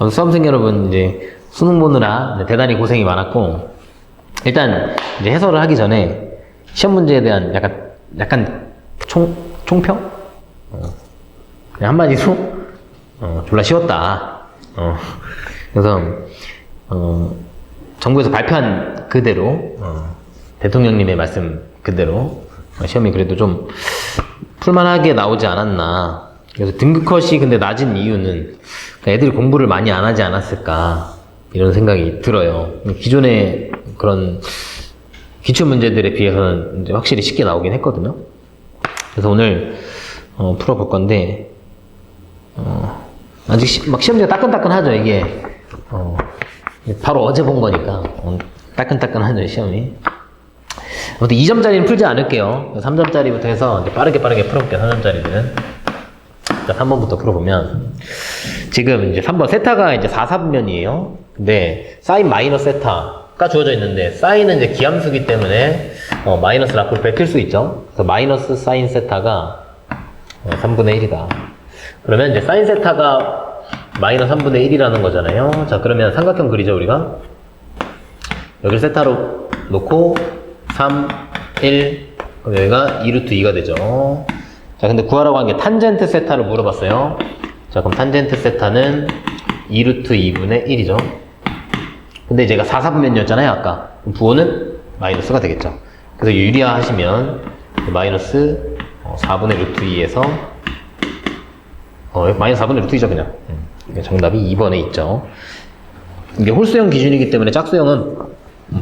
수험생 여러분, 이제 수능 보느라 대단히 고생이 많았고, 일단 이제 해설을 하기 전에 시험 문제에 대한 약간 총평? 그냥 한마디로, 졸라 쉬웠다. 그래서, 정부에서 발표한 그대로, 대통령님의 말씀 그대로, 시험이 그래도 좀 풀만하게 나오지 않았나. 그래서 등급 컷이 근데 낮은 이유는 애들이 공부를 많이 안 하지 않았을까, 이런 생각이 들어요. 기존의 그런 기출 문제들에 비해서는 이제 확실히 쉽게 나오긴 했거든요. 그래서 오늘 풀어볼 건데, 아직 막 시험지가 따끈따끈하죠. 이게 바로 어제 본 거니까 따끈따끈하죠, 시험이. 아무튼 2점짜리는 풀지 않을게요. 3점짜리부터 해서 이제 빠르게 풀어볼게요. 3점짜리들은. 자, 3번부터 풀어보면, 지금 이제 3번 세타가 이제 4, 4분면이에요. 근데 사인 마이너스 세타가 주어져 있는데, 사인은 이제 기함수기 때문에 마이너스를 앞으로 베낄 수 있죠. 그래서 마이너스 사인 세타가 3분의 1이다. 그러면 이제 사인 세타가 마이너스 3분의 1이라는 거잖아요. 자, 그러면 삼각형 그리죠, 우리가. 여기를 세타로 놓고 3, 1, 그럼 여기가 2루트 2가 되죠. 자, 근데 구하라고 한 게 탄젠트 세타를 물어봤어요. 자, 그럼 탄젠트 세타는 2루트 2분의 1이죠. 근데 제가 4, 4분면이었잖아요, 아까. 그럼 부호는 마이너스가 되겠죠. 그래서 유리화 하시면 마이너스 4분의 루트 2에서 마이너스 4분의 루트 2죠, 그냥. 정답이 2번에 있죠. 이게 홀수형 기준이기 때문에 짝수형은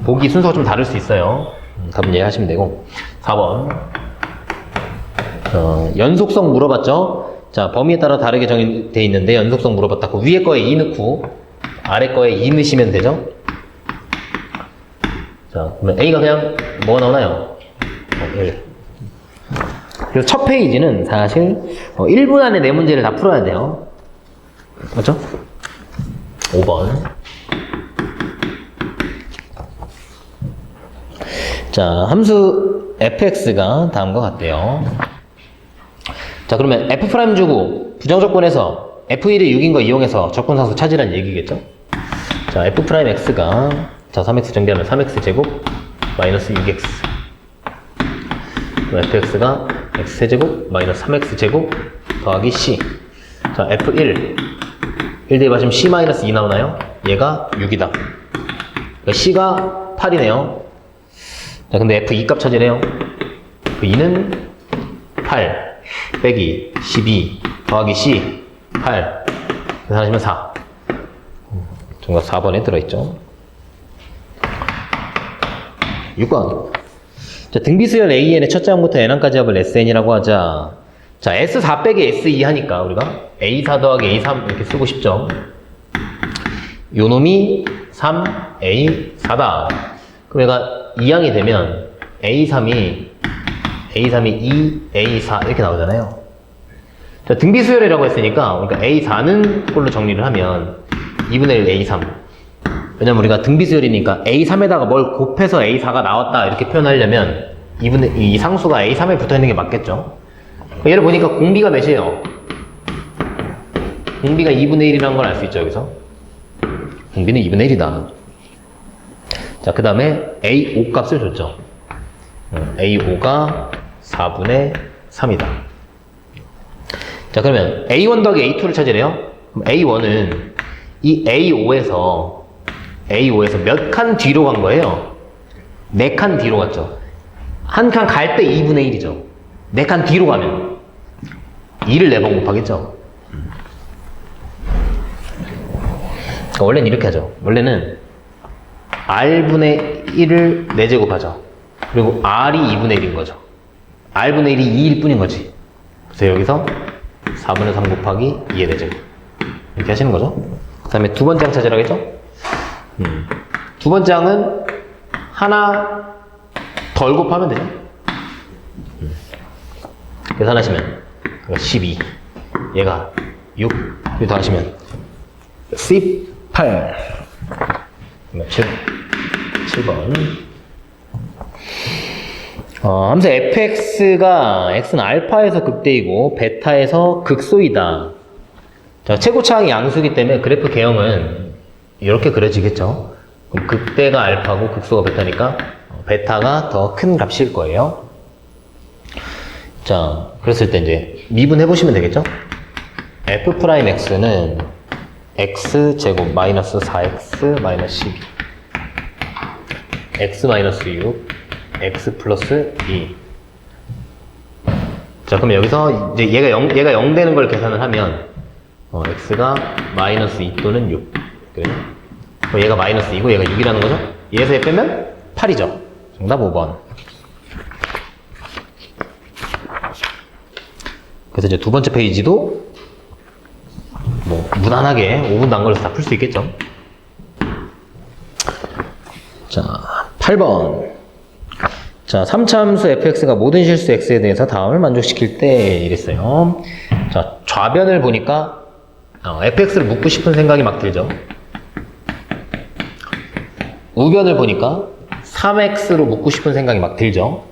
보기 순서가 좀 다를 수 있어요. 답은 이해하시면 되고. 4번. 연속성 물어봤죠? 자, 범위에 따라 다르게 정의되어 있는데 연속성 물어봤다고 위에 거에 2 넣고 아래 거에 2 넣으시면 되죠? 자, 그러면 A가 그냥 뭐가 나오나요? 1. 그래서 첫 페이지는 사실 1분 안에 네 문제를 다 풀어야 돼요. 맞죠? 5번. 자, 함수 fx가 다음과 같대요. 자, 그러면 f' 주고 부정조건에서 f1이 6인 거 이용해서 적분상수 찾으라는 얘기겠죠? 자, f'x가 자, 3x 정리하면 3x 제곱 마이너스 6x, 그럼 fx가 x 세제곱 마이너스 3x 제곱 더하기 c. 자, f1 1 대입하시면 c 마이너스 2 나오나요? 얘가 6이다. 그러니까 c가 8이네요. 자, 근데 f2 값 찾으래요. f2는 8 빼기 12 더하기 c 8 계산하시면 4. 정답 4번에 들어있죠. 6번. 자, 등비수열 AN의 첫째 항부터 n항까지 합을 SN이라고 하자. 자, S4 빼기 S2 하니까 우리가 A4 더하기 A3 이렇게 쓰고 싶죠. 요 놈이 3, A4다. 그럼 얘가 2항이 되면 A3이 2, A4 이렇게 나오잖아요. 자, 등비수열이라고 했으니까 그러니까 A4는 꼴로 정리를 하면 2분의 1 A3. 왜냐면 우리가 등비수열이니까 A3에다가 뭘 곱해서 A4가 나왔다 이렇게 표현하려면 이 상수가 A3에 붙어있는 게 맞겠죠. 얘를 보니까 공비가 몇이에요? 공비가 2분의 1이라는 걸 알 수 있죠, 여기서. 공비는 2분의 1이다. 자, 그 다음에 A5 값을 줬죠. A5가 4분의 3이다. 자, 그러면 A1 더하기 A2를 찾으래요. 그럼 A1은 이 A5에서 몇 칸 뒤로 간 거예요? 4칸 뒤로 갔죠. 한 칸 갈 때 2분의 1이죠. 4칸 뒤로 가면 2를 4번 곱하겠죠. 그러니까 원래는 이렇게 하죠. 원래는 R분의 1을 4제곱하죠. 그리고 R이 2분의 1인 거죠. R분의 1이 2일 뿐인 거지. 그래서 여기서 4분의 3 곱하기 2의 4제곱 이렇게 하시는 거죠. 그 다음에 두 번째 항 찾으라겠죠? 두 번째 항은 하나 덜 곱하면 되죠. 계산하시면 12, 얘가 6, 이거 더하시면 18, 7번. 함수 fx가 x는 알파에서 극대이고 베타에서 극소이다. 자, 최고차항이 양수기 때문에 그래프 개형은 이렇게 그려지겠죠. 그럼 극대가 알파고 극소가 베타니까 베타가 더 큰 값일 거예요. 자, 그랬을 때 이제 미분해 보시면 되겠죠? f'x는 x제곱 마이너스 4x 마이너스 12 x 마이너스 6 x 플러스 2. 자, 그럼 여기서 이제 얘가 0 되는 걸 계산을 하면 x가 마이너스 2 또는 6. 그래요? 그럼 얘가 마이너스 2고 얘가 6이라는 거죠? 얘에서 얘 빼면 8이죠. 정답 5번. 그래서 이제 두 번째 페이지도 뭐 무난하게 5분도 안 걸려서 다 풀 수 있겠죠. 자, 8번. 자, 3차 함수 fx가 모든 실수 x에 대해서 다음을 만족시킬 때 이랬어요. 자, 좌변을 보니까 fx를 묻고 싶은 생각이 막 들죠. 우변을 보니까 3x로 묻고 싶은 생각이 막 들죠.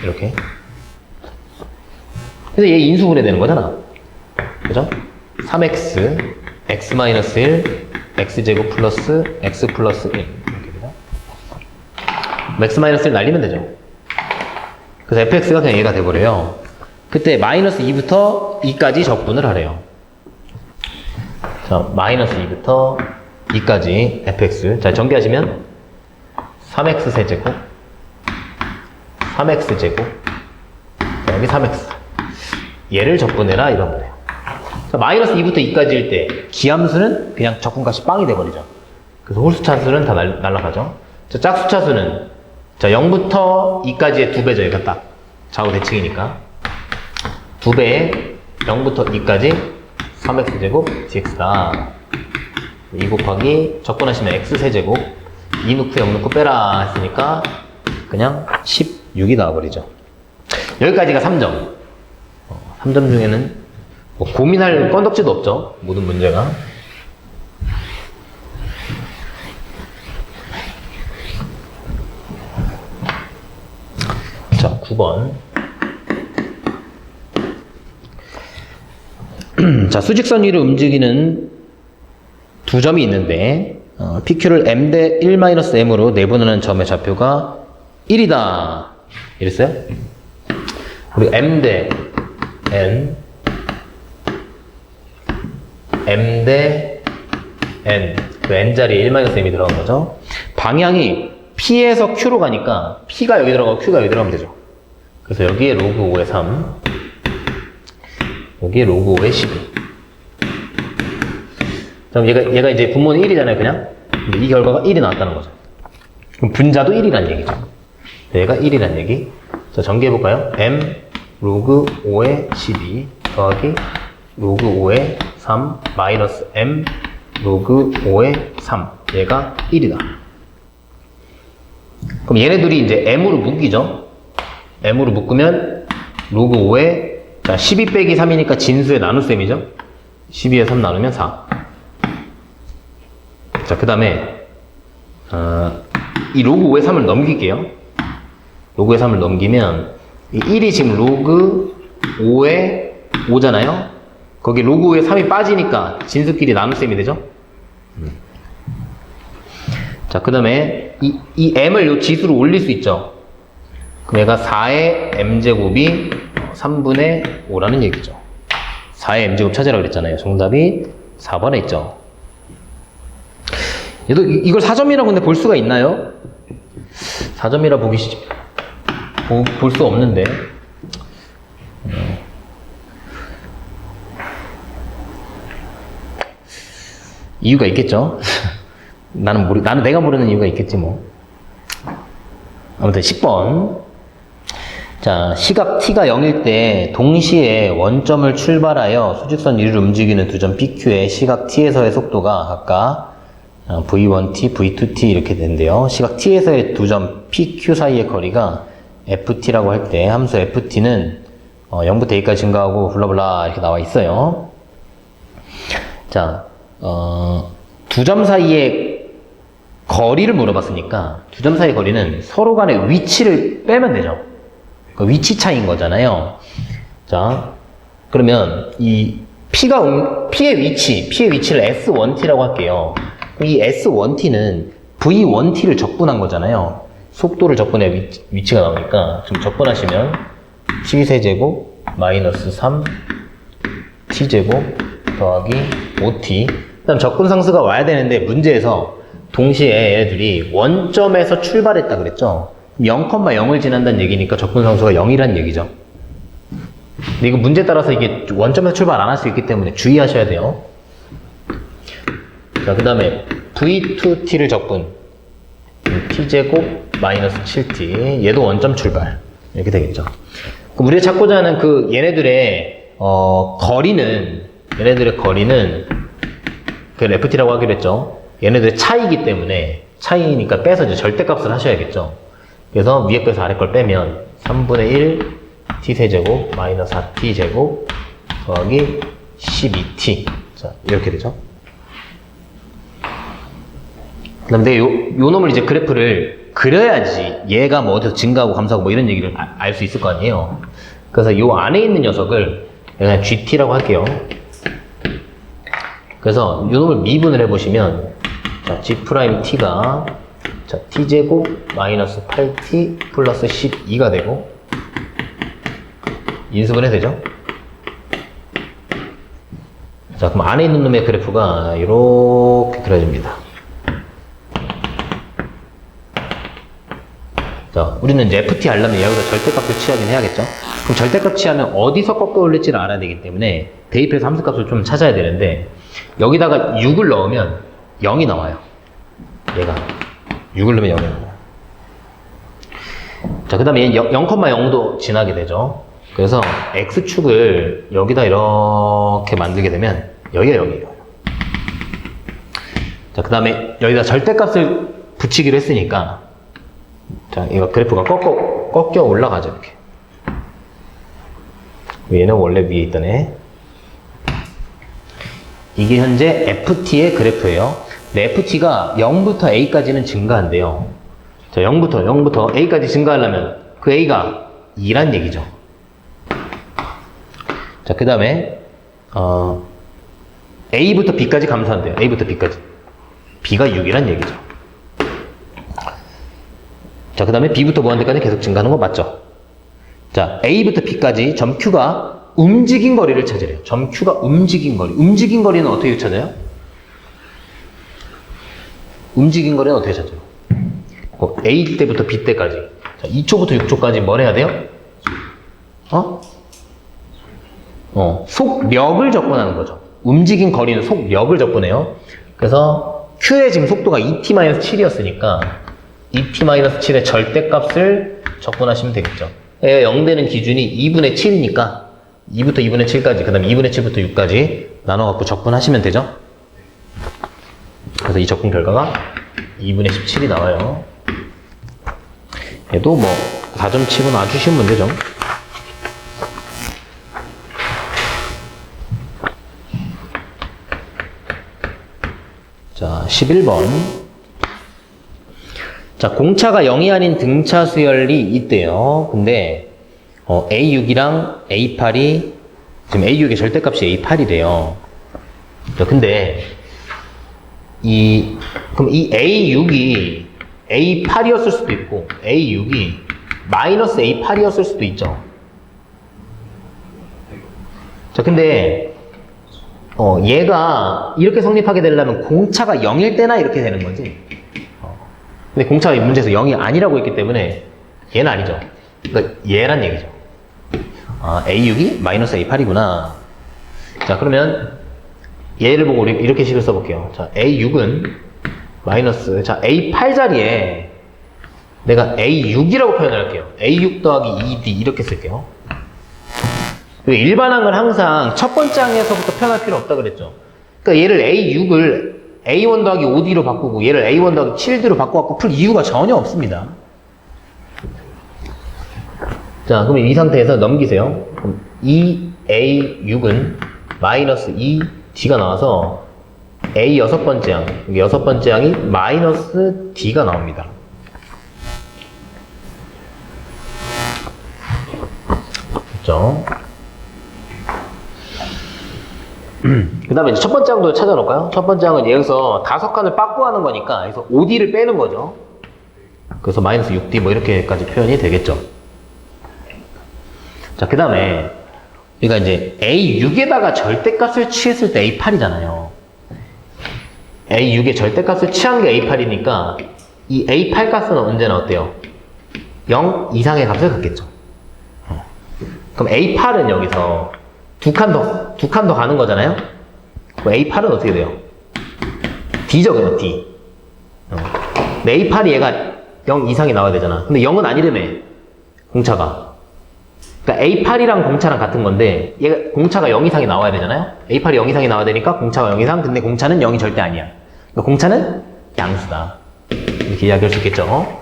이렇게. 그래서 얘 인수분해 되는 거잖아. 그죠? 3x, x-1, x제곱 플러스 x 플러스 1. 이렇게 되죠. x-1 날리면 되죠. 그래서 fx가 그냥 얘가 돼버려요. 그때 마이너스 2부터 2까지 적분을 하래요. 자, 마이너스 2부터 2까지 fx. 자, 전개하시면 3x 세제곱 3x 제곱 여기 3x 얘를 적분해라 이러면 돼요. 자, 마이너스 2부터 2까지일 때 기함수는 그냥 적분값이 빵이 돼버리죠. 그래서 홀수차수는 다 날라가죠. 자, 짝수차수는 자 0부터 2까지의 2배죠. 얘가 딱 좌우 대칭이니까 2배에 0부터 2까지 3x제곱 dx다. 2 곱하기 적분하시면 x세제곱 2 넣고 0 넣고 빼라 했으니까 그냥 16이 나와버리죠. 여기까지가 3점. 3점 중에는 뭐 고민할 건덕지도 없죠. 모든 문제가. 자, 9번. 자, 수직선 위를 움직이는 두 점이 있는데 PQ를 m 대 1-m으로 내분하는 점의 좌표가 1이다. 이랬어요? 그리고 m 대 n, m 대 n, 그 n자리에 1-m이 들어간 거죠. 방향이 p에서 q로 가니까 p가 여기 들어가고 q가 여기 들어가면 되죠. 그래서 여기에 로그 5의 3, 여기에 로그 5의 12. 그럼 얘가 이제 분모는 1이잖아요, 그냥. 근데 이 결과가 1이 나왔다는 거죠. 그럼 분자도 1이란 얘기죠. 얘가 1이란 얘기. 자, 전개해볼까요? m 로그 5의 12 더하기 로그 5의 3 마이너스 m 로그 5의 3. 얘가 1이다. 그럼 얘네들이 이제 m으로 묶이죠. m으로 묶으면 로그 5의 자, 12 빼기 3이니까 진수의 나눗셈이죠. 12에 3 나누면 4. 자, 그 다음에 이 로그 5의 3을 넘길게요. 로그의 3을 넘기면 이 1이 지금 로그 5의 5잖아요. 거기 로그 5의 3이 빠지니까 진수끼리 나눗셈이 되죠. 자, 그 다음에 이 m을 요 지수로 올릴 수 있죠. 그럼 얘가 4의 m제곱이 3분의 5라는 얘기죠. 4의 m제곱 찾으라고 그랬잖아요. 정답이 4번에 있죠. 얘도 이걸 4점이라고 근데 볼 수가 있나요? 4점이라 볼 수 없는데. 이유가 있겠죠? 나는 내가 모르는 이유가 있겠지 뭐. 아무튼 10번. 자, 시각 t가 0일 때 동시에 원점을 출발하여 수직선 위를 움직이는 두 점 PQ의 시각 t에서의 속도가 각각 v1t, v2t 이렇게 된대요. 시각 t에서의 두 점 PQ 사이의 거리가 ft라고 할 때 함수 ft는 0부터 a까지 증가하고 블라블라 이렇게 나와 있어요. 자, 두 점 사이의 거리를 물어봤으니까 두 점 사이의 거리는 서로 간의 위치를 빼면 되죠. 그 위치 차이인 거잖아요. 자, 그러면 이 P의 위치를 S1T라고 할게요. 이 S1T는 V1T를 적분한 거잖아요. 속도를 적분해 위치가 나오니까 좀 적분하시면 T세제곱 마이너스 3T제곱 더하기 5T. 그 다음 적분상수가 와야 되는데 문제에서 동시에 얘네들이 원점에서 출발했다 그랬죠. 0,0을 지난다는 얘기니까 적분상수가 0이란 얘기죠. 근데 이거 문제 따라서 이게 원점에서 출발 안 할 수 있기 때문에 주의하셔야 돼요. 자, 그 다음에 V2T를 적분. T제곱 마이너스 7T. 얘도 원점 출발. 이렇게 되겠죠. 그럼 우리가 찾고자 하는 그 얘네들의 거리는 그 FT라고 하기로 했죠. 얘네들의 차이기 때문에 차이니까 빼서 이제 절대값을 하셔야겠죠. 그래서 위에 거에서 아래 걸 빼면 3분의 1 T세제곱 마이너스 4T제곱 더하기 12T. 자, 이렇게 되죠. 그 다음에 요 놈을 이제 그래프를 그려야지 얘가 뭐 어디서 증가하고 감소하고 뭐 이런 얘기를 알 수 있을 거 아니에요. 그래서 요 안에 있는 녀석을 그냥 GT라고 할게요. 그래서 요 놈을 미분을 해보시면 자, G'T가 자, T제곱 마이너스 8T 플러스 12가 되고 인수분해 되죠? 자, 그럼 안에 있는 놈의 그래프가 이렇게 그려집니다. 자, 우리는 이제 FT 하려면 여기서 절대값을 취하긴 해야겠죠? 그럼 절대값 취하면 어디서 꺾어 올릴지를 알아야 되기 때문에 대입해서 함수값을 좀 찾아야 되는데 여기다가 6을 넣으면 0이 나와요. 얘가 6을 넣으면 0이 나와요. 자, 그 다음에 0,0도 지나게 되죠. 그래서 X축을 여기다 이렇게 만들게 되면 여기가 0이에요. 자, 그 다음에 여기다 절대값을 붙이기로 했으니까 자, 이거 그래프가 꺾여 올라가죠, 이렇게. 얘는 원래 위에 있던 애. 이게 현재 FT의 그래프예요. 근데 FT가 0부터 A까지는 증가한대요. 자, 0부터 A까지 증가하려면 그 A가 2란 얘기죠. 자, 그 다음에 A부터 B까지 감소한대요. A부터 B까지. B가 6이란 얘기죠. 자, 그 다음에 B부터 무한대까지 계속 증가하는 거 맞죠? 자, A부터 B까지 점 Q가 움직인 거리를 찾으래요. 점 Q가 움직인 거리. 움직인 거리는 어떻게 찾아요? 움직인 거리는 어떻게 찾아요? A 때부터 B 때까지. 자, 2초부터 6초까지 뭘 해야 돼요? 속력을 적분하는 거죠. 움직인 거리는 속력을 적분해요. 그래서 Q의 지금 속도가 2t-7이었으니까 2t-7의 절대값을 적분하시면 되겠죠. 0되는 기준이 2분의 7이니까 2부터 2분의 7까지, 그 다음에 2분의 7부터 6까지 나눠갖고 적분하시면 되죠. 그래서 이 적분 결과가 2분의 17이 나와요. 얘도 뭐 4점 치고는 아주 쉬운 문제죠. 자, 11번. 자, 공차가 0이 아닌 등차 수열이 있대요. 근데 A6이랑 A8이 지금 A6의 절대값이 A8이래요. 자, 근데 그럼 이 A6이 A8이었을 수도 있고 A6이 마이너스 A8이었을 수도 있죠. 자, 근데 얘가 이렇게 성립하게 되려면 공차가 0일 때나 이렇게 되는 거지. 근데 공차가 문제에서 0이 아니라고 했기 때문에 얘는 아니죠. 그러니까 얘란 얘기죠. A6이 마이너스 A8이구나. 자, 그러면 얘를 보고 우리 이렇게 식을 써볼게요. 자, A6은 마이너스, 자, A8 자리에 내가 A6이라고 표현을 할게요. A6 더하기 2D 이렇게 쓸게요. 일반항을 항상 첫 번째 항에서부터 표현할 필요 없다 그랬죠. 그러니까 얘를 A6을 A1 더하기 5D로 바꾸고 얘를 A1 더하기 7D로 바꿔갖고 풀 이유가 전혀 없습니다. 자, 그럼 이 상태에서 넘기세요. 그럼 이 A6은 마이너스 2D가 나와서 A 여섯 번째 항, 여기 여섯 번째 항이 마이너스 D가 나옵니다. 그렇죠? 그 다음에 이제 첫 번째 항도 찾아놓을까요? 첫 번째 항은 여기서 5칸을 빠꾸하는 거니까 여기서 5D를 빼는 거죠. 그래서 마이너스 6D 뭐 이렇게까지 표현이 되겠죠. 자, 그 다음에 우리가 이제 A6에다가 절대값을 취했을 때 A8이잖아요. A6에 절대값을 취한 게 A8이니까 이 A8 값은 언제나 어때요? 0 이상의 값을 갖겠죠. 그럼 A8은 여기서 두 칸 더 가는 거잖아요? 그럼 A8은 어떻게 돼요? D죠, 그냥 D. 근데 A8이 얘가 0 이상이 나와야 되잖아. 근데 0은 아니라며, 공차가. 그러니까 A8이랑 공차랑 같은 건데, 얘가 공차가 0 이상이 나와야 되잖아요? A8이 0 이상이 나와야 되니까 공차가 0 이상, 근데 공차는 0이 절대 아니야. 그러니까 공차는 양수다. 이렇게 이야기할 수 있겠죠?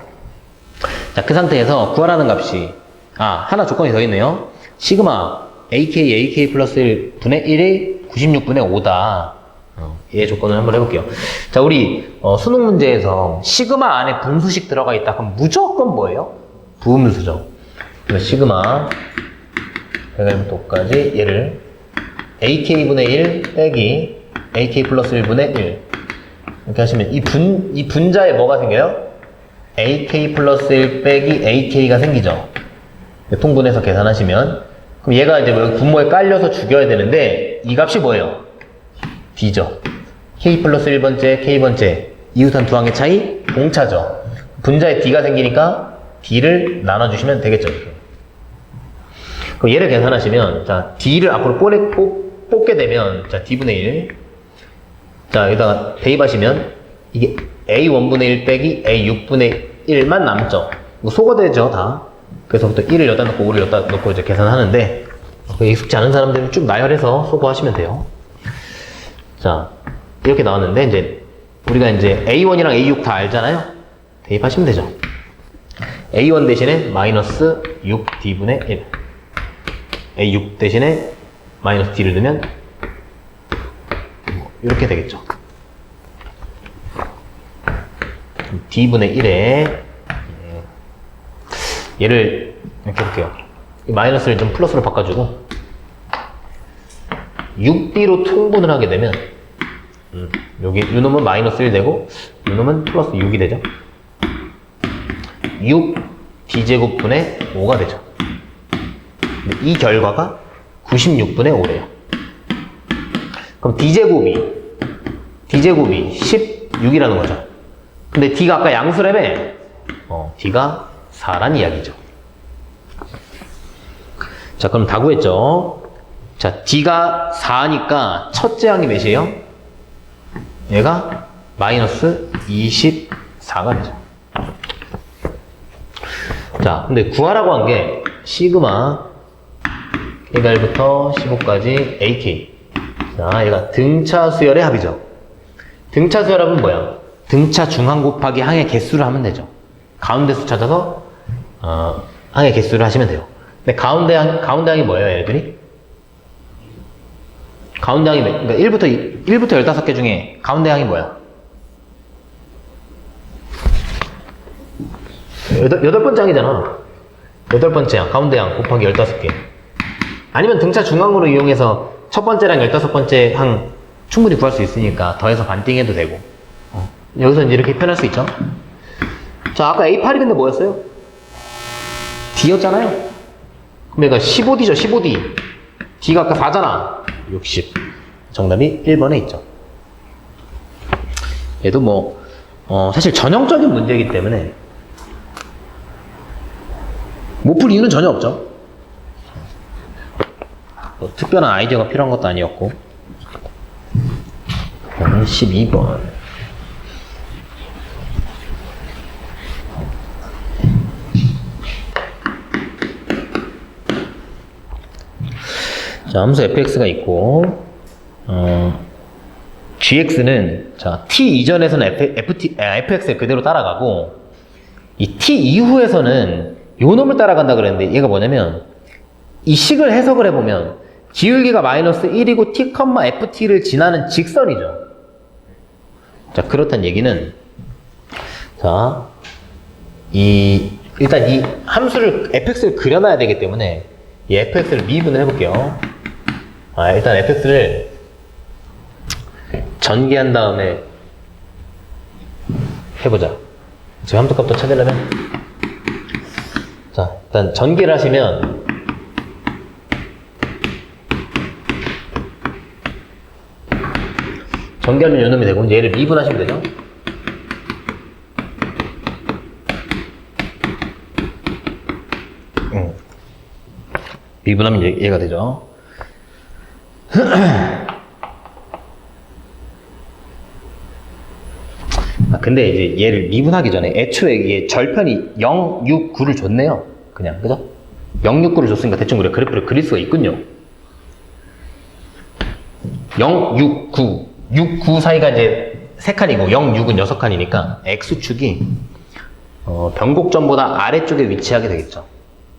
자, 그 상태에서 구하라는 값이, 하나 조건이 더 있네요. 시그마 AK 플러스 1 분의 1의 96분의 5다. 얘 조건을 한번 해볼게요. 자, 우리 수능 문제에서 시그마 안에 분수식 들어가 있다. 그럼 무조건 뭐예요? 부분수죠. 그래서 시그마 백일부터까지 얘를 AK분의 1 빼기 AK 플러스 1분의 1 이렇게 하시면 이 분자에 뭐가 생겨요? AK 플러스 1 빼기 AK가 생기죠. 통분해서 계산하시면 그럼 얘가 이제 분모에 깔려서 죽여야 되는데 이 값이 뭐예요? D죠. K 플러스 1번째, K번째 이웃한 두 항의 차이 공차죠. 분자에 D가 생기니까 D를 나눠주시면 되겠죠. 이렇게. 그럼 얘를 계산하시면 자 D를 앞으로 뽑게 되면 자 D분의 1 자 여기다가 대입하시면 이게 A1분의 1 빼기 A6분의 1만 남죠. 이거 소거되죠 다. 그래서부터 1을 여기다 넣고 5를 여기다 넣고 이제 계산하는데 익숙지 않은 사람들은 쭉 나열해서 소거하시면 돼요. 자 이렇게 나왔는데 이제 우리가 이제 A1이랑 A6 다 알잖아요. 대입하시면 되죠. A1 대신에 마이너스 6D분의 1 A6 대신에 마이너스 D를 넣으면 이렇게 되겠죠. D분의 1에 얘를 이렇게 해볼게요. 이 마이너스를 좀 플러스로 바꿔주고 6D로 통분을 하게 되면 여기 이 놈은 마이너스 1 되고 이 놈은 플러스 6이 되죠. 6D제곱분의 5가 되죠. 이 결과가 96분의 5래요. 그럼 D제곱이 16이라는 거죠. 근데 D가 아까 양수라며 D가 4란 이야기죠. 자, 그럼 다 구했죠? 자, D가 4니까 첫째 항이 몇이에요? 얘가 마이너스 24가 되죠. 자, 근데 구하라고 한 게 시그마 K달부터 15까지 AK. 자, 얘가 등차 수열의 합이죠. 등차 수열합은 뭐야? 등차 중항 곱하기 항의 개수를 하면 되죠. 가운데 수 찾아서 항의 개수를 하시면 돼요. 근데 가운데 항이 뭐예요, 얘들이? 가운데 항이 그러니까 1부터 15개 중에 가운데 항이 뭐야? 8번째 항이잖아. 8번째 항, 가운데 항 곱하기 15개. 아니면 등차 중항으로 이용해서 첫 번째랑 15번째 항 충분히 구할 수 있으니까 더해서 반띵해도 되고. 여기서 이제 이렇게 표현할 수 있죠. 자, 아까 A8이 근데 뭐였어요? D였잖아요. 그럼 얘가 15D죠, 15D. D가 아까 4잖아. 60. 정답이 1번에 있죠. 얘도 뭐, 사실 전형적인 문제이기 때문에 못 풀 이유는 전혀 없죠. 뭐, 특별한 아이디어가 필요한 것도 아니었고. 12번. 자, 함수 fx가 있고, gx는, 자, t 이전에서는 fx를 그대로 따라가고, 이 t 이후에서는 요 놈을 따라간다 그랬는데, 얘가 뭐냐면, 이 식을 해석을 해보면, 기울기가 마이너스 1이고 t, ft를 지나는 직선이죠. 자, 그렇단 얘기는, 자, 일단 이 함수를, fx를 그려놔야 되기 때문에, 이 fx를 미분을 해볼게요. 일단 fx를 전개한 다음에 해보자. 지금 함수값도 찾으려면 자, 일단 전개를 하시면 전개하면 요놈이 되고 얘를 미분하시면 되죠. 미분하면 얘가 되죠. 근데 이제 얘를 미분하기 전에 애초에 얘 절편이 0, 6, 9를 줬네요. 그냥, 그죠? 0, 6, 9를 줬으니까 대충 우리가 그래프를 그릴 수가 있군요. 0, 6, 9. 6, 9 사이가 이제 3칸이고 0, 6은 6칸이니까 X축이 변곡점보다 아래쪽에 위치하게 되겠죠.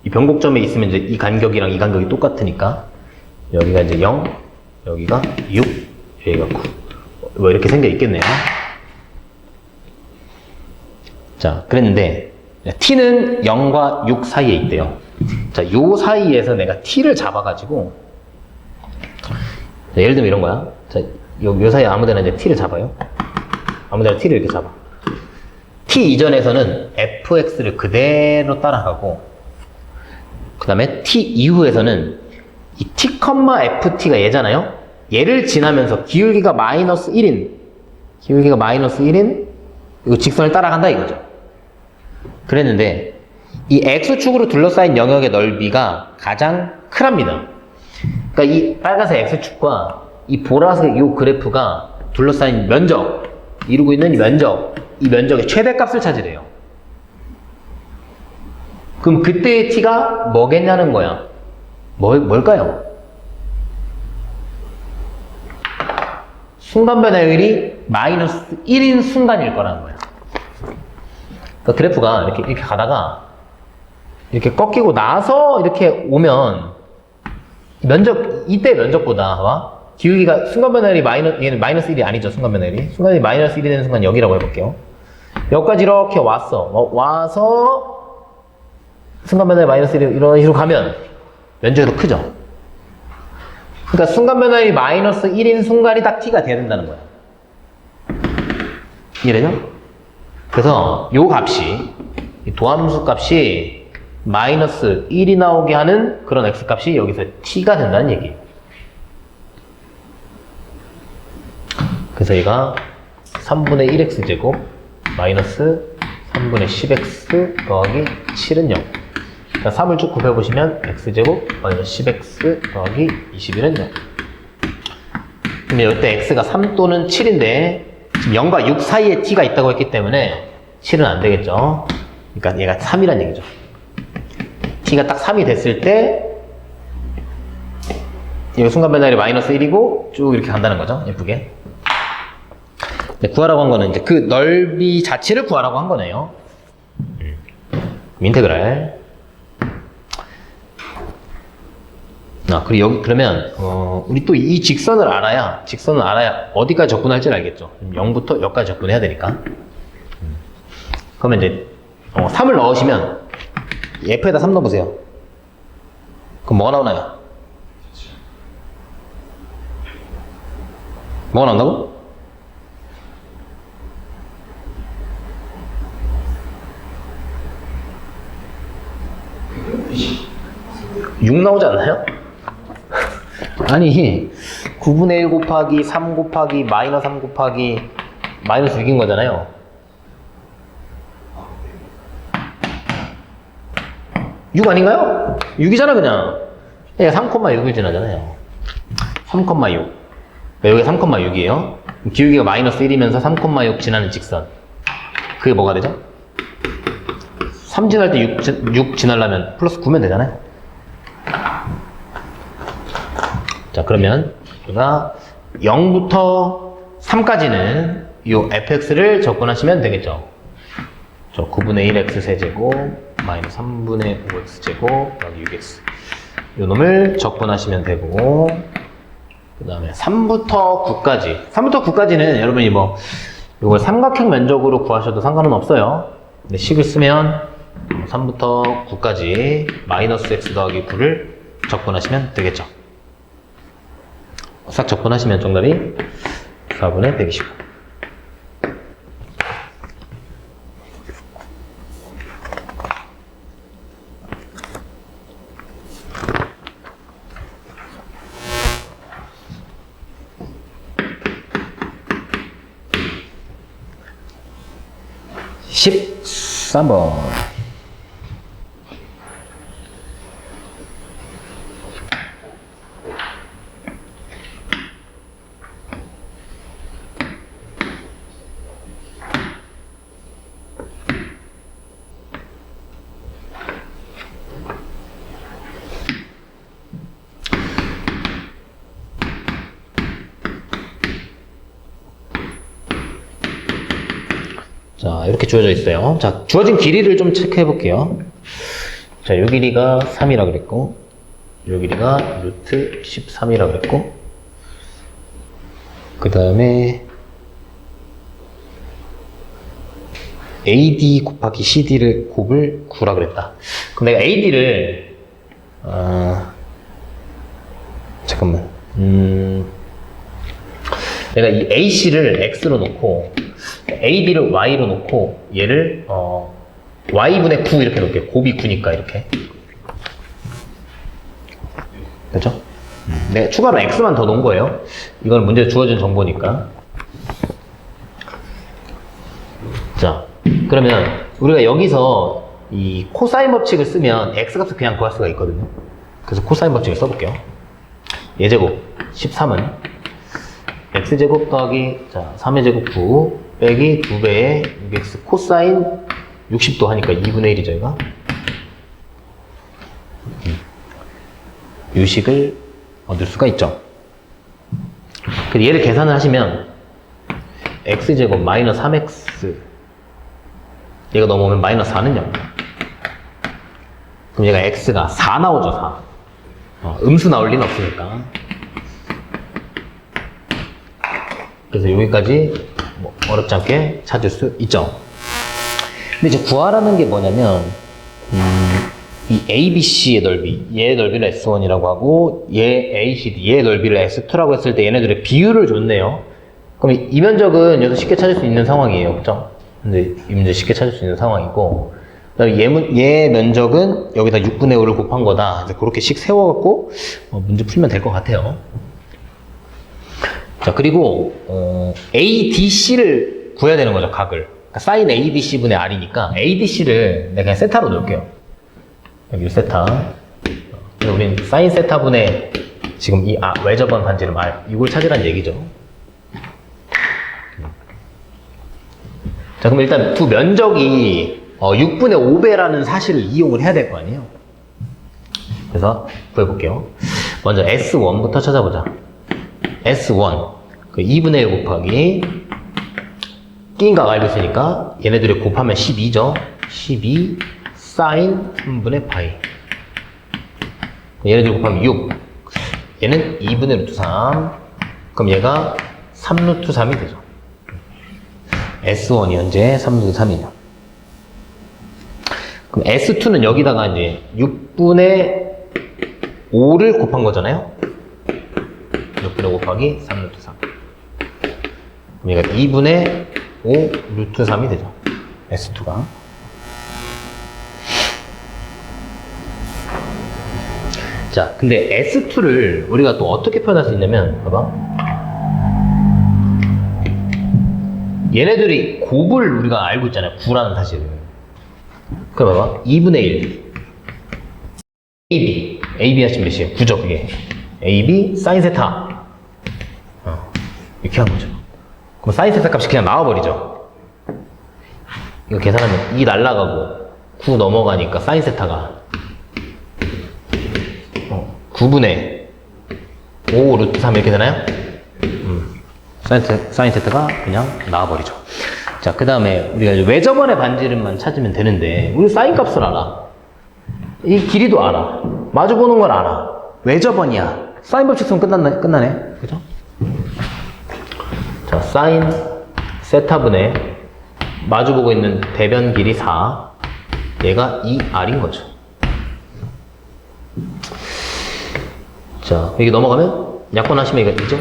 이 변곡점에 있으면 이제 이 간격이랑 이 간격이 똑같으니까 여기가 이제 0, 여기가 6, 여기가 9. 뭐 이렇게 생겨 있겠네요. 자, 그랬는데 t는 0과 6 사이에 있대요. 자, 요 사이에서 내가 t를 잡아가지고 자, 예를 들면 이런 거야. 자, 요 사이에 아무데나 이제 t를 잡아요. 아무데나 t를 이렇게 잡아. t 이전에서는 fx를 그대로 따라가고 그 다음에 t 이후에서는 이 t, ft가 얘잖아요. 얘를 지나면서 기울기가 마이너스 1인 이거 직선을 따라간다 이거죠. 그랬는데 이 x축으로 둘러싸인 영역의 넓이가 가장 크랍니다. 그러니까 이 빨간색 x축과 이 보라색 이 그래프가 둘러싸인 면적, 이루고 있는 이 면적의 최대값을 찾으래요. 그럼 그때의 t가 뭐겠냐는 거야. 뭘까요? 순간 변화율이 마이너스 1인 순간일 거라는 거야. 그러니까 그래프가 이렇게 가다가 이렇게 꺾이고 나서 이렇게 오면 이때 면적보다 봐. 기울기가 순간 변화율이 얘는 마이너스 1이 아니죠. 순간 변화율이. 순간이 마이너스 1이 되는 순간 여기라고 해볼게요. 여기까지 이렇게 와서 순간 변화율 마이너스 1이 이런 식으로 가면 면적이 더 크죠. 그러니까 순간 변화율이 마이너스 1인 순간이 딱 t가 돼야 된다는 거야. 이해되죠? 그래서 요 값이, 이 도함수 값이 마이너스 1이 나오게 하는 그런 x 값이 여기서 t가 된다는 얘기예요. 그래서 얘가 3분의 1x 제곱 마이너스 3분의 10x 더하기 7은 0. 그러니까 3을 쭉 곱해보시면 x제곱 마이너스 10x 더하기 21은 0. 그러면 이때 x가 3 또는 7인데 지금 0과 6 사이에 t가 있다고 했기 때문에 7은 안 되겠죠. 그러니까 얘가 3이란 얘기죠. t가 딱 3이 됐을 때 여기 순간 변화율이 마이너스 1이고 쭉 이렇게 간다는 거죠. 예쁘게. 네, 구하라고 한 거는 이제 그 넓이 자체를 구하라고 한 거네요. 인테그랄. 그리고 여기 그러면 우리 또 이 직선을 알아야 어디까지 접근할지를 알겠죠. 0부터 여기까지 접근해야 되니까. 그러면 이제 3을 넣으시면 f에다 3 넣어보세요. 그럼 뭐가 나오나요? 뭐가 나온다고? 6 나오지 않나요? 아니 9분의 1 곱하기 3 곱하기 마이너스 3 곱하기 마이너스 6인 거잖아요. (6) 아닌가요? 6이잖아 그냥. 얘가 3,6을 지나잖아요. 3,6. 여기 3,6이에요. 기울기가 마이너스 1이면서 3,6 지나는 직선. 그게 뭐가 되죠? 3 지날 때 6 지나려면 플러스 9면 되잖아요. 자, 그러면 우리가 0부터 3까지는 이 fx를 접근하시면 되겠죠. 9분의 1 x 세제곱 마이너스 3분의 5x 제곱 여기 6x 이 놈을 접근하시면 되고, 그 다음에 3부터 9까지 3부터 9까지는 여러분이 뭐 이걸 삼각형 면적으로 구하셔도 상관은 없어요. 근데 식을 쓰면 3부터 9까지 마이너스 x 더하기 9를 접근하시면 되겠죠. 싹 접근하시면 정답이 4분의 125. (13번) 자, 이렇게 주어져 있어요. 자, 주어진 길이를 좀 체크해 볼게요. 자, 요 길이가 3이라 그랬고, 요 길이가 루트 13이라 그랬고, 그 다음에 AD 곱하기 CD를 곱을 9라 그랬다. 그럼 내가 AD를, 잠깐만. 내가 이 AC를 X로 놓고, AD를 Y로 놓고, 얘를, Y분의 9 이렇게 놓을게요. 곱이 9니까, 이렇게. 그죠? 내가 추가로 X만 더 놓은 거예요. 이건 문제에 주어진 정보니까. 자, 그러면 우리가 여기서 이 코사인 법칙을 쓰면 X 값을 그냥 구할 수가 있거든요. 그래서 코사인 법칙을 써볼게요. 예제곱 13은 X제곱 더하기, 자, 3의 제곱 9 빼기 2배의 6X 코사인 60도 하니까 2분의 1이죠, 이거. 유식을 얻을 수가 있죠. 그래서 얘를 계산을 하시면 X제곱 마이너스 3X 얘가 넘어오면 마이너스 4는 0. 그럼 얘가 X가 4 나오죠, 4. 음수 나올 리는 없으니까. 그래서 여기까지 뭐 어렵지 않게 찾을 수 있죠. 근데 이제 구하라는 게 뭐냐면, 이 ABC의 넓이, 얘의 넓이를 S1이라고 하고, 얘 ACD, 얘의 넓이를 S2라고 했을 때 얘네들의 비율을 줬네요. 그럼 이 면적은 여기서 쉽게 찾을 수 있는 상황이에요. 그죠? 근데 이 문제 쉽게 찾을 수 있는 상황이고, 그다음에 얘 면적은 여기다 6분의 5를 곱한 거다. 이제 그렇게씩 세워갖고 문제 풀면 될 것 같아요. 자, 그리고 ADC를 구해야 되는 거죠, 각을. 그러니까 사인 ADC분의 R이니까 ADC를 내가 그냥 세타로 놓을게요. 여기 세타. 우린 사인 세타분의 지금 이 외접원 반지름 R, 이걸 찾으라는 얘기죠. 자, 그럼 일단 두 면적이 6분의 5배라는 사실을 이용을 해야 될 거 아니에요. 그래서 구해볼게요. 먼저 S1부터 찾아보자. S1 그 2분의 1 곱하기 끼인각 알고 있으니까 얘네들이 곱하면 12죠. 12 사인 3분의 파이. 얘네들 곱하면 6. 얘는 2분의 루트 3. 그럼 얘가 3루트 3이 되죠. S1이 현재 3루트 3이냐. 그럼 S2는 여기다가 이제 6분의 5를 곱한 거잖아요. 6분의 5 곱하기 3루트 3. 그럼 얘가 2분의 5 루트 3이 되죠. S2가. 자, 근데 S2를 우리가 또 어떻게 표현할 수 있냐면, 봐봐. 얘네들이 곱을 우리가 알고 있잖아요. 9라는 사실을. 그럼 봐봐. 2분의 1. AB 하시면 몇이에요? 9죠, 그게. AB 사인 세타. 이렇게 한 거죠. 그럼 사인 세타 값이 그냥 나와버리죠. 이거 계산하면 2 날라가고 9 넘어가니까 사인 세타가 9분의 5 루트 3 이렇게 되나요? 사인 세타가 그냥 나와버리죠. 자, 그 다음에 우리가 이제 외접원의 반지름만 찾으면 되는데, 우리 사인 값을 알아. 이 길이도 알아. 마주보는 걸 알아. 외접원이야. 사인 법칙 쓰면 끝나네. 그죠? 자, 사인 세타분의 마주보고 있는 대변 길이 4. 얘가 2R인 거죠. 자, 여기 넘어가면 약분하시면 이거 되죠?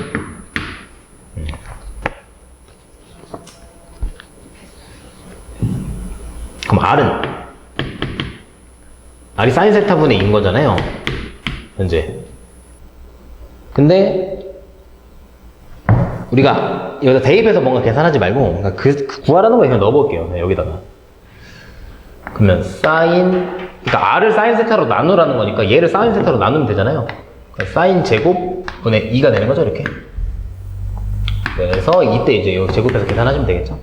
R이 사인 세타분의 2인 거잖아요. 현재. 근데 우리가 여기다 대입해서 뭔가 계산하지 말고 그러니까 그 구하라는 거 그냥 넣어볼게요. 여기다가. 그러면 그러니까 R을 사인 세타로 나누라는 거니까 얘를 사인 세타로 나누면 되잖아요. 그러니까 사인 제곱 분의 2가 되는 거죠, 이렇게. 그래서 이때 이제 여기 제곱해서 계산하시면 되겠죠.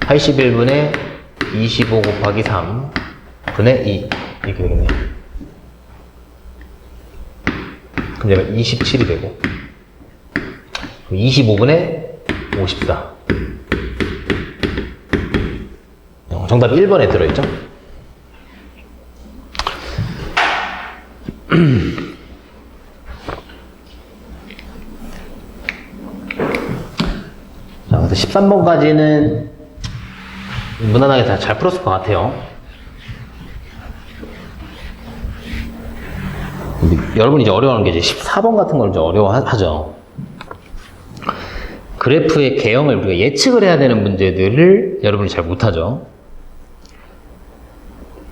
81분의 25 곱하기 3 분의 2 이렇게 되겠네요. 그럼 얘가 27이 되고 25분의 54. 정답이 1번에 들어있죠. 자, 그래서 13번까지는 무난하게 다 잘 풀었을 것 같아요. 여러분이 이제 어려워하는 게 이제 14번 같은 걸 이제 어려워하죠. 그래프의 개형을 우리가 예측을 해야 되는 문제들을 여러분이 잘 못하죠.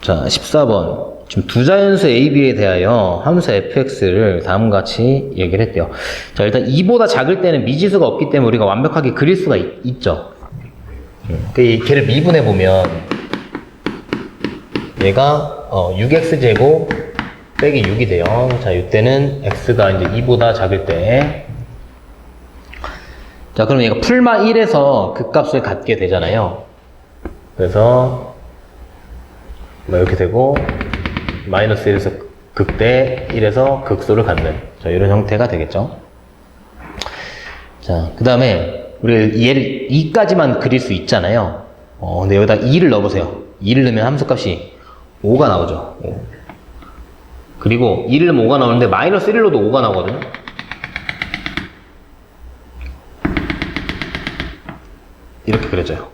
자, 14번. 지금 두 자연수 A, B에 대하여 함수 fx를 다음과 같이 얘기를 했대요. 자, 일단 2보다 작을 때는 미지수가 없기 때문에 우리가 완벽하게 그릴 수가 있죠. 걔를 미분해보면 얘가 6x제곱 빼기 6이 돼요. 자, 이때는 x가 이제 2보다 작을 때. 자, 그럼 얘가 풀마 1에서 극값을 갖게 되잖아요. 그래서 뭐 이렇게 되고 마이너스 1에서 극대 1에서 극소를 갖는, 자, 이런 형태가 되겠죠. 자, 그 다음에 우리 얘를 2까지만 그릴 수 있잖아요. 근데 여기다 2를 넣어보세요. 2를 넣으면 함수값이 5가 나오죠. 5. 그리고 2를 넣으면 5가 나오는데 마이너스 1을 넣어도 5가 나오거든요. 이렇게 그려져요.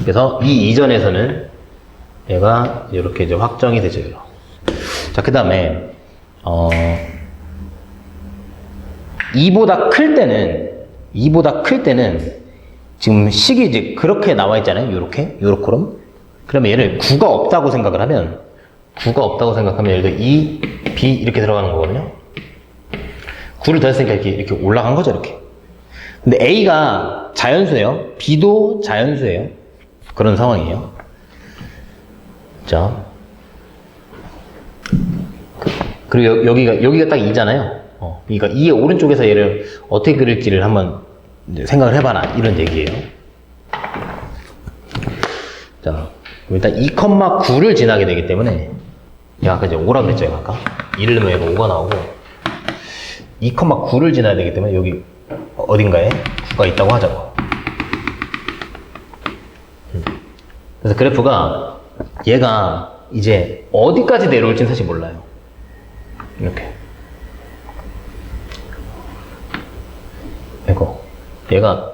그래서 이 이전에서는 얘가 이렇게 이제 확정이 되죠. 자, 그 다음에 2보다 클 때는 지금 식이 이제 그렇게 나와 있잖아요. 요렇게럼. 그러면 얘를 9가 없다고 생각을 하면, 예를 들어 2, B 이렇게 들어가는 거거든요. 9를 더했으니까 이렇게 올라간 거죠, 이렇게. 근데 A가 자연수예요. B도 자연수예요. 그런 상황이에요. 자. 그리고 여기가 딱 2잖아요. 그러니까 2의 오른쪽에서 얘를 어떻게 그릴지를 한번 생각을 해봐라. 이런 얘기예요. 자. 일단 2,9를 지나게 되기 때문에, 얘가 아까 이제 5라고 그랬죠, 아까. 2를 넣으면 얘가 5가 나오고, 2,9를 지나야 되기 때문에 여기 어딘가에 9가 있다고 하자고. 그래서 그래프가 얘가 이제 어디까지 내려올지는 사실 몰라요. 이렇게. 얘가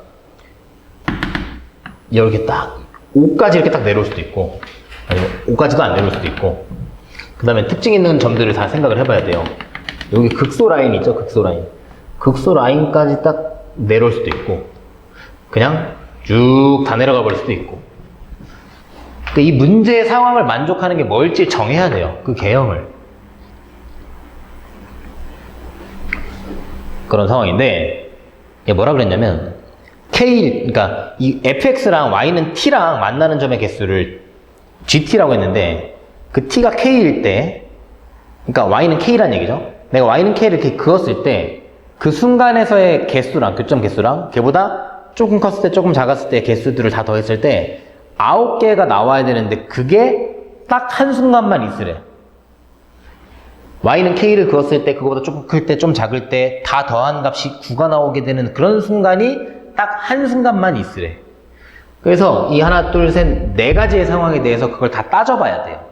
이렇게 딱 5까지 이렇게 딱 내려올 수도 있고, 아니면 5까지도 안 내려올 수도 있고, 그 다음에 특징 있는 점들을 다 생각을 해봐야 돼요. 여기 극소 라인 있죠, 극소 라인. 극소 라인까지 딱 내려올 수도 있고, 그냥 쭉 다 내려가 버릴 수도 있고. 그러니까 이 문제의 상황을 만족하는 게 뭘지 정해야 돼요, 그 개형을. 그런 상황인데, 얘 뭐라 그랬냐면, 그러니까 이 fx랑 y는 t랑 만나는 점의 개수를 gt라고 했는데, 그 t가 k일 때, 그러니까 y는 k란 얘기죠. 내가 y는 k를 이렇게 그었을 때, 그 순간에서의 개수랑, 교점 개수랑, 걔보다 조금 컸을 때, 조금 작았을 때 개수들을 다 더했을 때, 9개가 나와야 되는데, 그게 딱 한순간만 있으래. y는 k를 그었을 때, 그거보다 조금 클 때, 좀 작을 때, 다 더한 값이 9가 나오게 되는 그런 순간이 딱 한순간만 있으래. 그래서 이 하나, 둘, 셋, 네 가지의 상황에 대해서 그걸 다 따져봐야 돼요.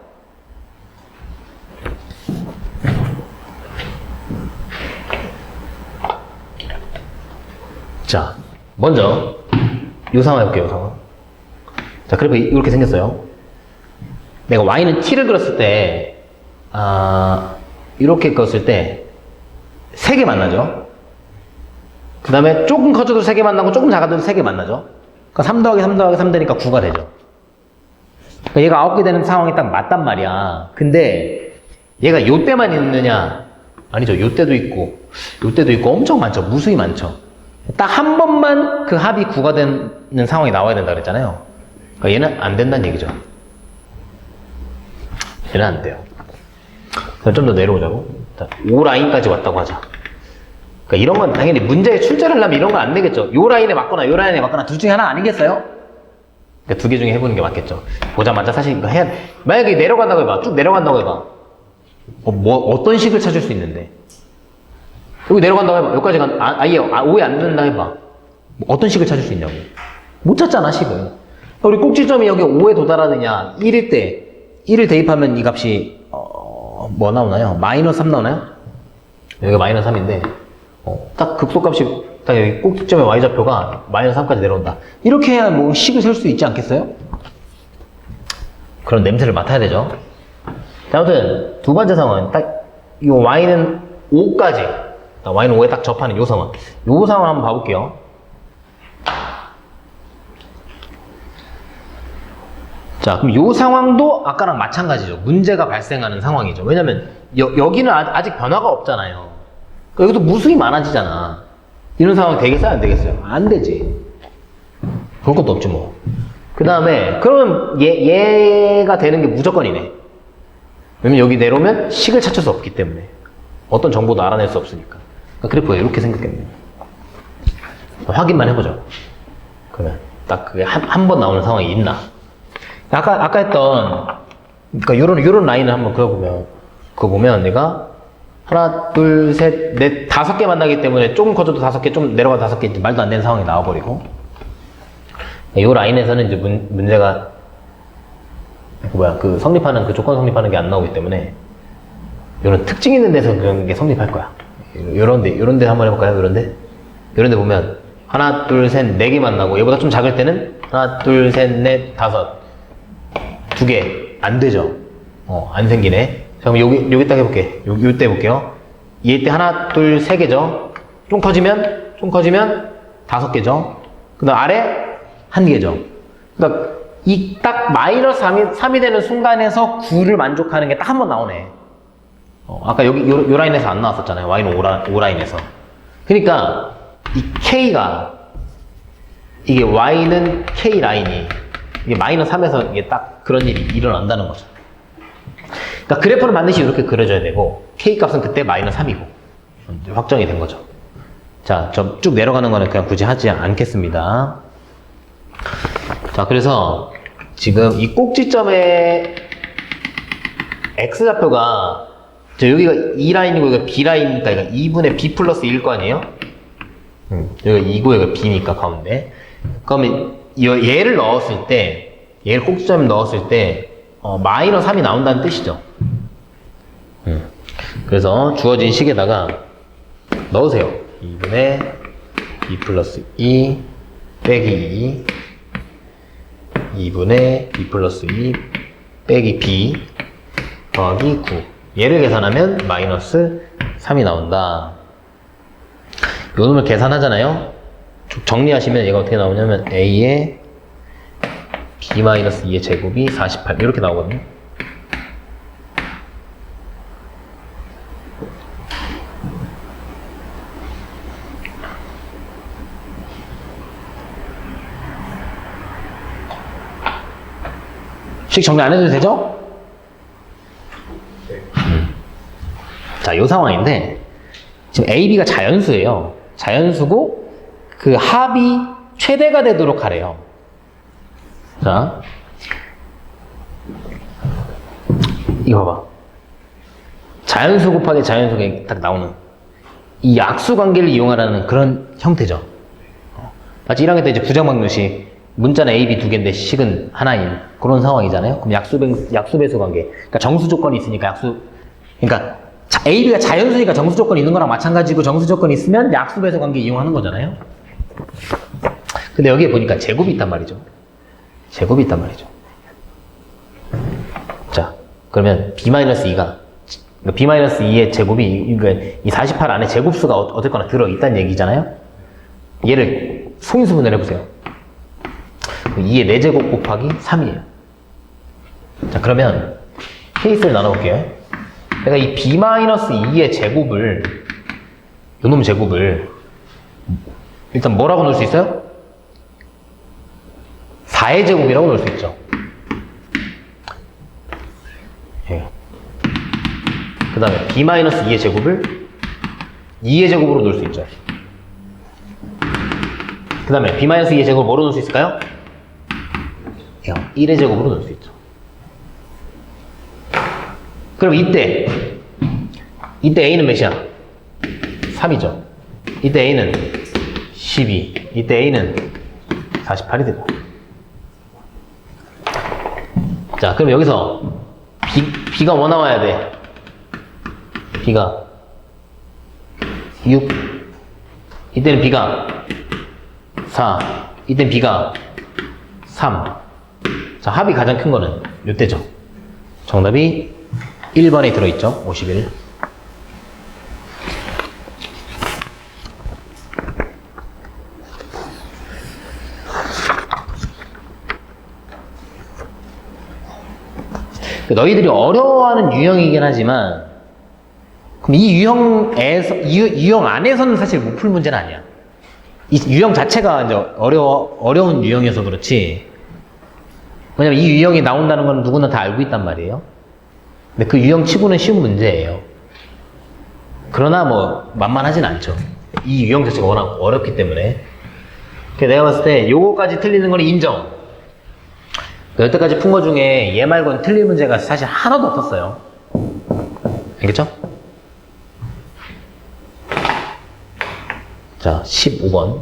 자, 먼저 이 상황 해볼게요, 이 상황. 자, 그래프 이렇게 생겼어요. 내가 y는 t를 그렸을 때, 이렇게 그었을 때 3개 만나죠. 그 다음에 조금 커져도 3개 만나고 조금 작아도 3개 만나죠. 그러니까 3 더하기 3 더하기 3 되니까 9가 되죠. 그러니까 얘가 9개 되는 상황이 딱 맞단 말이야. 근데 얘가 요때만 있느냐? 아니죠. 요때도 있고 엄청 많죠. 무수히 많죠. 딱 한 번만 그 합이 9가 되는 상황이 나와야 된다 그랬잖아요. 그러니까 얘는 안 된다는 얘기죠. 얘는 안 돼요. 그럼 좀 더 내려오자고. O 라인까지 왔다고 하자. 그러니까 이런 건 당연히 문제에 출제를 하려면 이런 건 안 되겠죠. 요 라인에 맞거나 요 라인에 맞거나 둘 중에 하나 아니겠어요? 그러니까 두 개 중에 해보는 게 맞겠죠. 보자마자 사실 이거 해야 돼. 만약에 내려간다고 해봐. 쭉 내려간다고 해봐. 어떤 식을 찾을 수 있는데? 여기 내려간다고 해봐. 여기까지 아예 O에 안 된다 해봐. 어떤 식을 찾을 수 있냐고. 못 찾잖아, 식을. 우리 꼭지점이 여기 5에 도달하느냐. 1일 때 1을 대입하면 이 값이 뭐 나오나요? 마이너스 3 나오나요? 여기가 마이너스 3인데 딱 극소값이 딱 여기 꼭지점의 y좌표가 마이너스 3까지 내려온다. 이렇게 해야 뭐 식을 셀 수 있지 않겠어요? 그런 냄새를 맡아야 되죠. 자, 아무튼 두 번째 상황은 딱 이 y는 5까지 y는 5에 딱 접하는 요 상황. 요 상황을 한번 봐볼게요. 자, 그럼 요 상황도 아까랑 마찬가지죠. 문제가 발생하는 상황이죠. 왜냐면 여기는 아직 변화가 없잖아요. 여기도 무수히 많아지잖아. 이런 상황이 되겠어요? 안 되겠어요? 안 되지. 볼 것도 없지 뭐. 그 다음에 그러면 얘가 되는 게 무조건이네. 왜냐면 여기 내려오면 식을 찾을 수 없기 때문에. 어떤 정보도 알아낼 수 없으니까. 그러니까 그래프가 이렇게 생겼겠네요. 확인만 해보죠. 그러면 딱 그게 한 번 나오는 상황이 있나. 아까 했던, 그러니까 요런 라인을 한번 그려보면, 그거 보면 내가 하나, 둘, 셋, 넷, 5개 만나기 때문에 조금 커져도 5개, 좀 내려가 5개, 말도 안 되는 상황이 나와버리고, 요 라인에서는 이제 문제가, 그 성립하는, 그 조건 성립하는 게 안 나오기 때문에, 요런 특징 있는 데서 그런 게 성립할 거야. 요런 데 한번 해볼까요? 요런 데 보면, 하나, 둘, 셋, 4개 만나고, 얘보다 좀 작을 때는, 하나, 둘, 셋, 넷, 5. 2개. 안 되죠? 안 생기네. 자, 그럼 여기 딱 해볼게. 요때 해볼게요. 얘 때 하나, 둘, 3개죠? 좀 커지면 5개죠? 그 다음 아래 1개죠? 그러니까 이 딱 마이너스 3이 되는 순간에서 9를 만족하는 게 딱 한 번 나오네. 아까 여기 요 라인에서 안 나왔었잖아요. y는 O 라인에서. 그러니까 이 K가 이게 y는 K 라인이 이게 마이너스 3에서 이게 딱 그런 일이 일어난다는 거죠. 그러니까 그래프는 반드시 이렇게 그려줘야 되고 K 값은 그때 마이너스 3이고 확정이 된 거죠. 자, 좀 쭉 내려가는 거는 그냥 굳이 하지 않겠습니다. 자, 그래서 지금 이 꼭지점의 X좌표가 여기가 E 라인이고 여기가 B 라인이니까 이거 2분의 B 플러스 1일 거 아니에요? 여기가 2고 여기가 B니까 가운데. 그러면 얘를 넣었을 때, 얘를 꼭지점에 넣었을 때 마이너스 3이 나온다는 뜻이죠. 그래서 주어진 식에다가 넣으세요. 2분의 B 플러스 2 빼기 2 2분의 B 플러스 2 빼기 B 더하기 9. 얘를 계산하면 마이너스 3이 나온다. 요 놈을 계산하잖아요. 정리하시면 얘가 어떻게 나오냐면 A의 B-2의 제곱이 48 이렇게 나오거든요. 식 정리 안 해도 되죠? 자, 이 상황인데 지금 A, B가 자연수예요. 자연수고 그 합이 최대가 되도록 하래요. 자, 이거 봐봐. 자연수 곱하기 자연수가 딱 나오는 이 약수 관계를 이용하라는 그런 형태죠. 마치 1학년 때 이제 부정방정식 문자는 A, B 두 개인데 식은 하나인 그런 상황이잖아요. 그럼 약수배수 관계. 그러니까 정수 조건이 있으니까 그러니까 A, B가 자연수니까 정수 조건이 있는 거랑 마찬가지고 정수 조건이 있으면 약수배수 관계 이용하는 거잖아요. 근데 여기에 보니까 제곱이 있단 말이죠. 제곱이 있단 말이죠. 자, 그러면 B-2가 B-2의 제곱이 그러니까 이 48 안에 제곱수가 어쨌거나 들어있다는 얘기잖아요. 얘를 소인수분해를 해보세요. 2의 4제곱 곱하기 3이에요. 자, 그러면 케이스를 나눠볼게요. 내가 이 b-2의 제곱을, 요놈 제곱을 일단 뭐라고 놓을 수 있어요? 4의 제곱이라고 놓을 수 있죠. 예. 그 다음에 b-2의 제곱을 2의 제곱으로 놓을 수 있죠. 그 다음에 b-2의 제곱을 뭐로 놓을 수 있을까요? 1의 제곱으로 놓을 수 있죠. 그럼 이때 A는 몇이야? 3이죠. 이때 A는 12. 이때 A는 48이 되죠. 자, 그럼 여기서 B가 뭐 나와야 돼? B가 6. 이때는 B가 4. 이때는 B가 3. 자, 합이 가장 큰 거는 이때죠. 정답이 1번에 들어있죠. 51. 너희들이 어려워하는 유형이긴 하지만 그럼 이 유형 안에서는 사실 못 풀 문제는 아니야. 이 유형 자체가 이제 어려운 유형이어서 그렇지. 왜냐면 이 유형이 나온다는 건 누구나 다 알고 있단 말이에요. 근데 그 유형 치고는 쉬운 문제예요. 그러나 뭐 만만하진 않죠. 이 유형 자체가 워낙 어렵기 때문에. 내가 봤을 때 요거까지 틀리는 건 인정. 여태까지 푼 거 중에 얘 말고는 틀릴 문제가 사실 하나도 없었어요. 알겠죠? 자, 15번.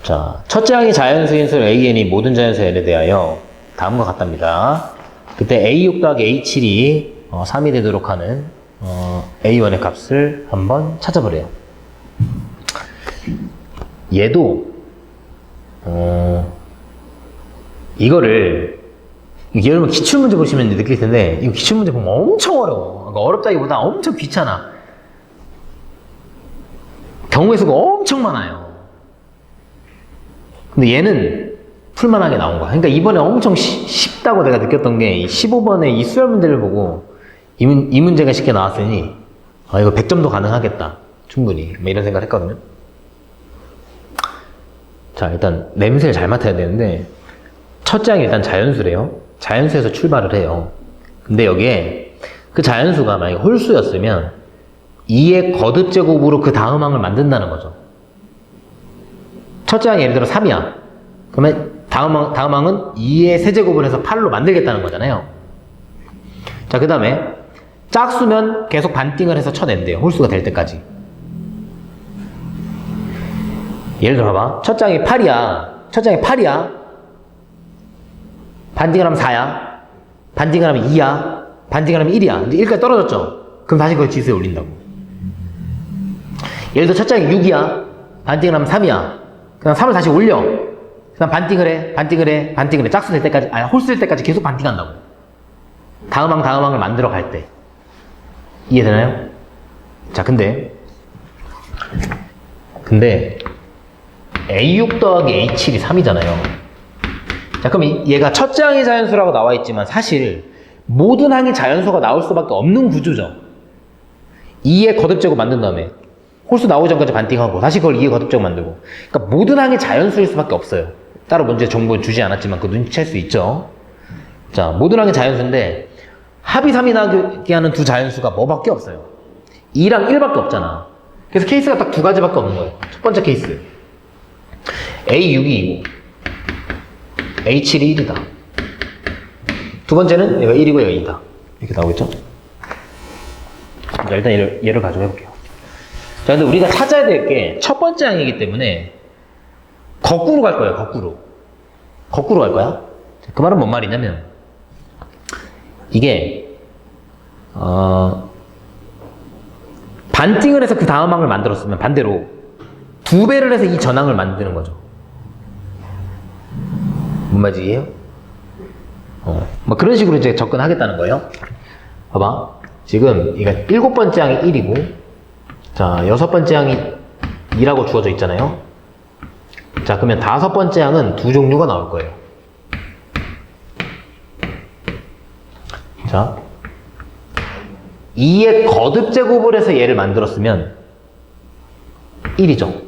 자, 첫째 항이 자연수인 수 AN이 모든 자연수 N에 대하여 다음과 같답니다. 그때 A6 더하기 A7이 3이 되도록 하는 A1의 값을 한번 찾아보래요. 얘도 이거를 여러분 기출문제 보시면 느낄 텐데 이거 기출문제 보면 엄청 어려워. 그러니까 어렵다기보다 엄청 귀찮아. 경우의 수가 엄청 많아요. 근데 얘는 풀만하게 나온 거야. 그러니까 이번에 엄청 쉽다고 내가 느꼈던 게 15번에 이 수열 문제를 보고 이 문제가 쉽게 나왔으니 이거 100점도 가능하겠다. 충분히. 뭐 이런 생각을 했거든요. 자, 일단 냄새를 잘 맡아야 되는데 첫째 항이 일단 자연수래요. 자연수에서 출발을 해요. 근데 여기에 그 자연수가 만약에 홀수였으면 2의 거듭제곱으로 그 다음 항을 만든다는 거죠. 첫째 항이 예를 들어 3이야. 그러면 다음 항은 2의 세제곱을 해서 8로 만들겠다는 거잖아요. 자, 그 다음에 짝수면 계속 반띵을 해서 쳐낸대요. 홀수가 될 때까지. 예를 들어 봐봐. 첫째 항이 8이야. 반띵을 하면 4야. 반띵을 하면 2야. 반띵을 하면 1이야. 이제 1까지 떨어졌죠? 그럼 다시 그걸 지수에 올린다고. 예를 들어 첫째 항이 6이야. 반띵을 하면 3이야. 그다음 3을 다시 올려. 그다음 반띵을 해. 짝수 될 때까지, 홀수 될 때까지 계속 반띵한다고. 다음 항을 만들어 갈 때. 이해되나요? 자, 근데 A6 더하기 A7이 3이잖아요. 자, 그럼 얘가 첫째 항이 자연수라고 나와 있지만 사실 모든 항이 자연수가 나올 수밖에 없는 구조죠. 2의 거듭제곱 만든 다음에 홀수 나오기 전까지 반띵하고 다시 그걸 2의 거듭제곱 만들고. 그러니까 모든 항이 자연수일 수밖에 없어요. 따로 문제 정보는 주지 않았지만 그 눈치챌 수 있죠. 자, 모든 항이 자연수인데 합이 3이 나게 하는 두 자연수가 뭐밖에 없어요. 2랑 1밖에 없잖아. 그래서 케이스가 딱 두 가지밖에 없는 거예요. 첫 번째 케이스 A6이 2고 A7이 1이다. 두 번째는 얘가 1이고 얘가 2다. 이렇게 나오겠죠? 자, 일단 얘를 가지고 해볼게요. 자, 근데 우리가 찾아야 될 게 첫 번째 항이기 때문에 거꾸로 갈 거예요. 거꾸로 갈 거야. 그 말은 뭔 말이냐면 이게 반띵을 해서 그 다음 항을 만들었으면 반대로 2배를 해서 이 전항을 만드는 거죠. 뭔 말인지 이해해요? 뭐 그런 식으로 이제 접근하겠다는 거예요. 봐봐. 지금 이거 7번째 항이 1이고 자, 6번째 항이 2라고 주어져 있잖아요. 자, 그러면 다섯 번째 항은 두 종류가 나올 거예요. 자, 2의 거듭 제곱을 해서 얘를 만들었으면 1이죠.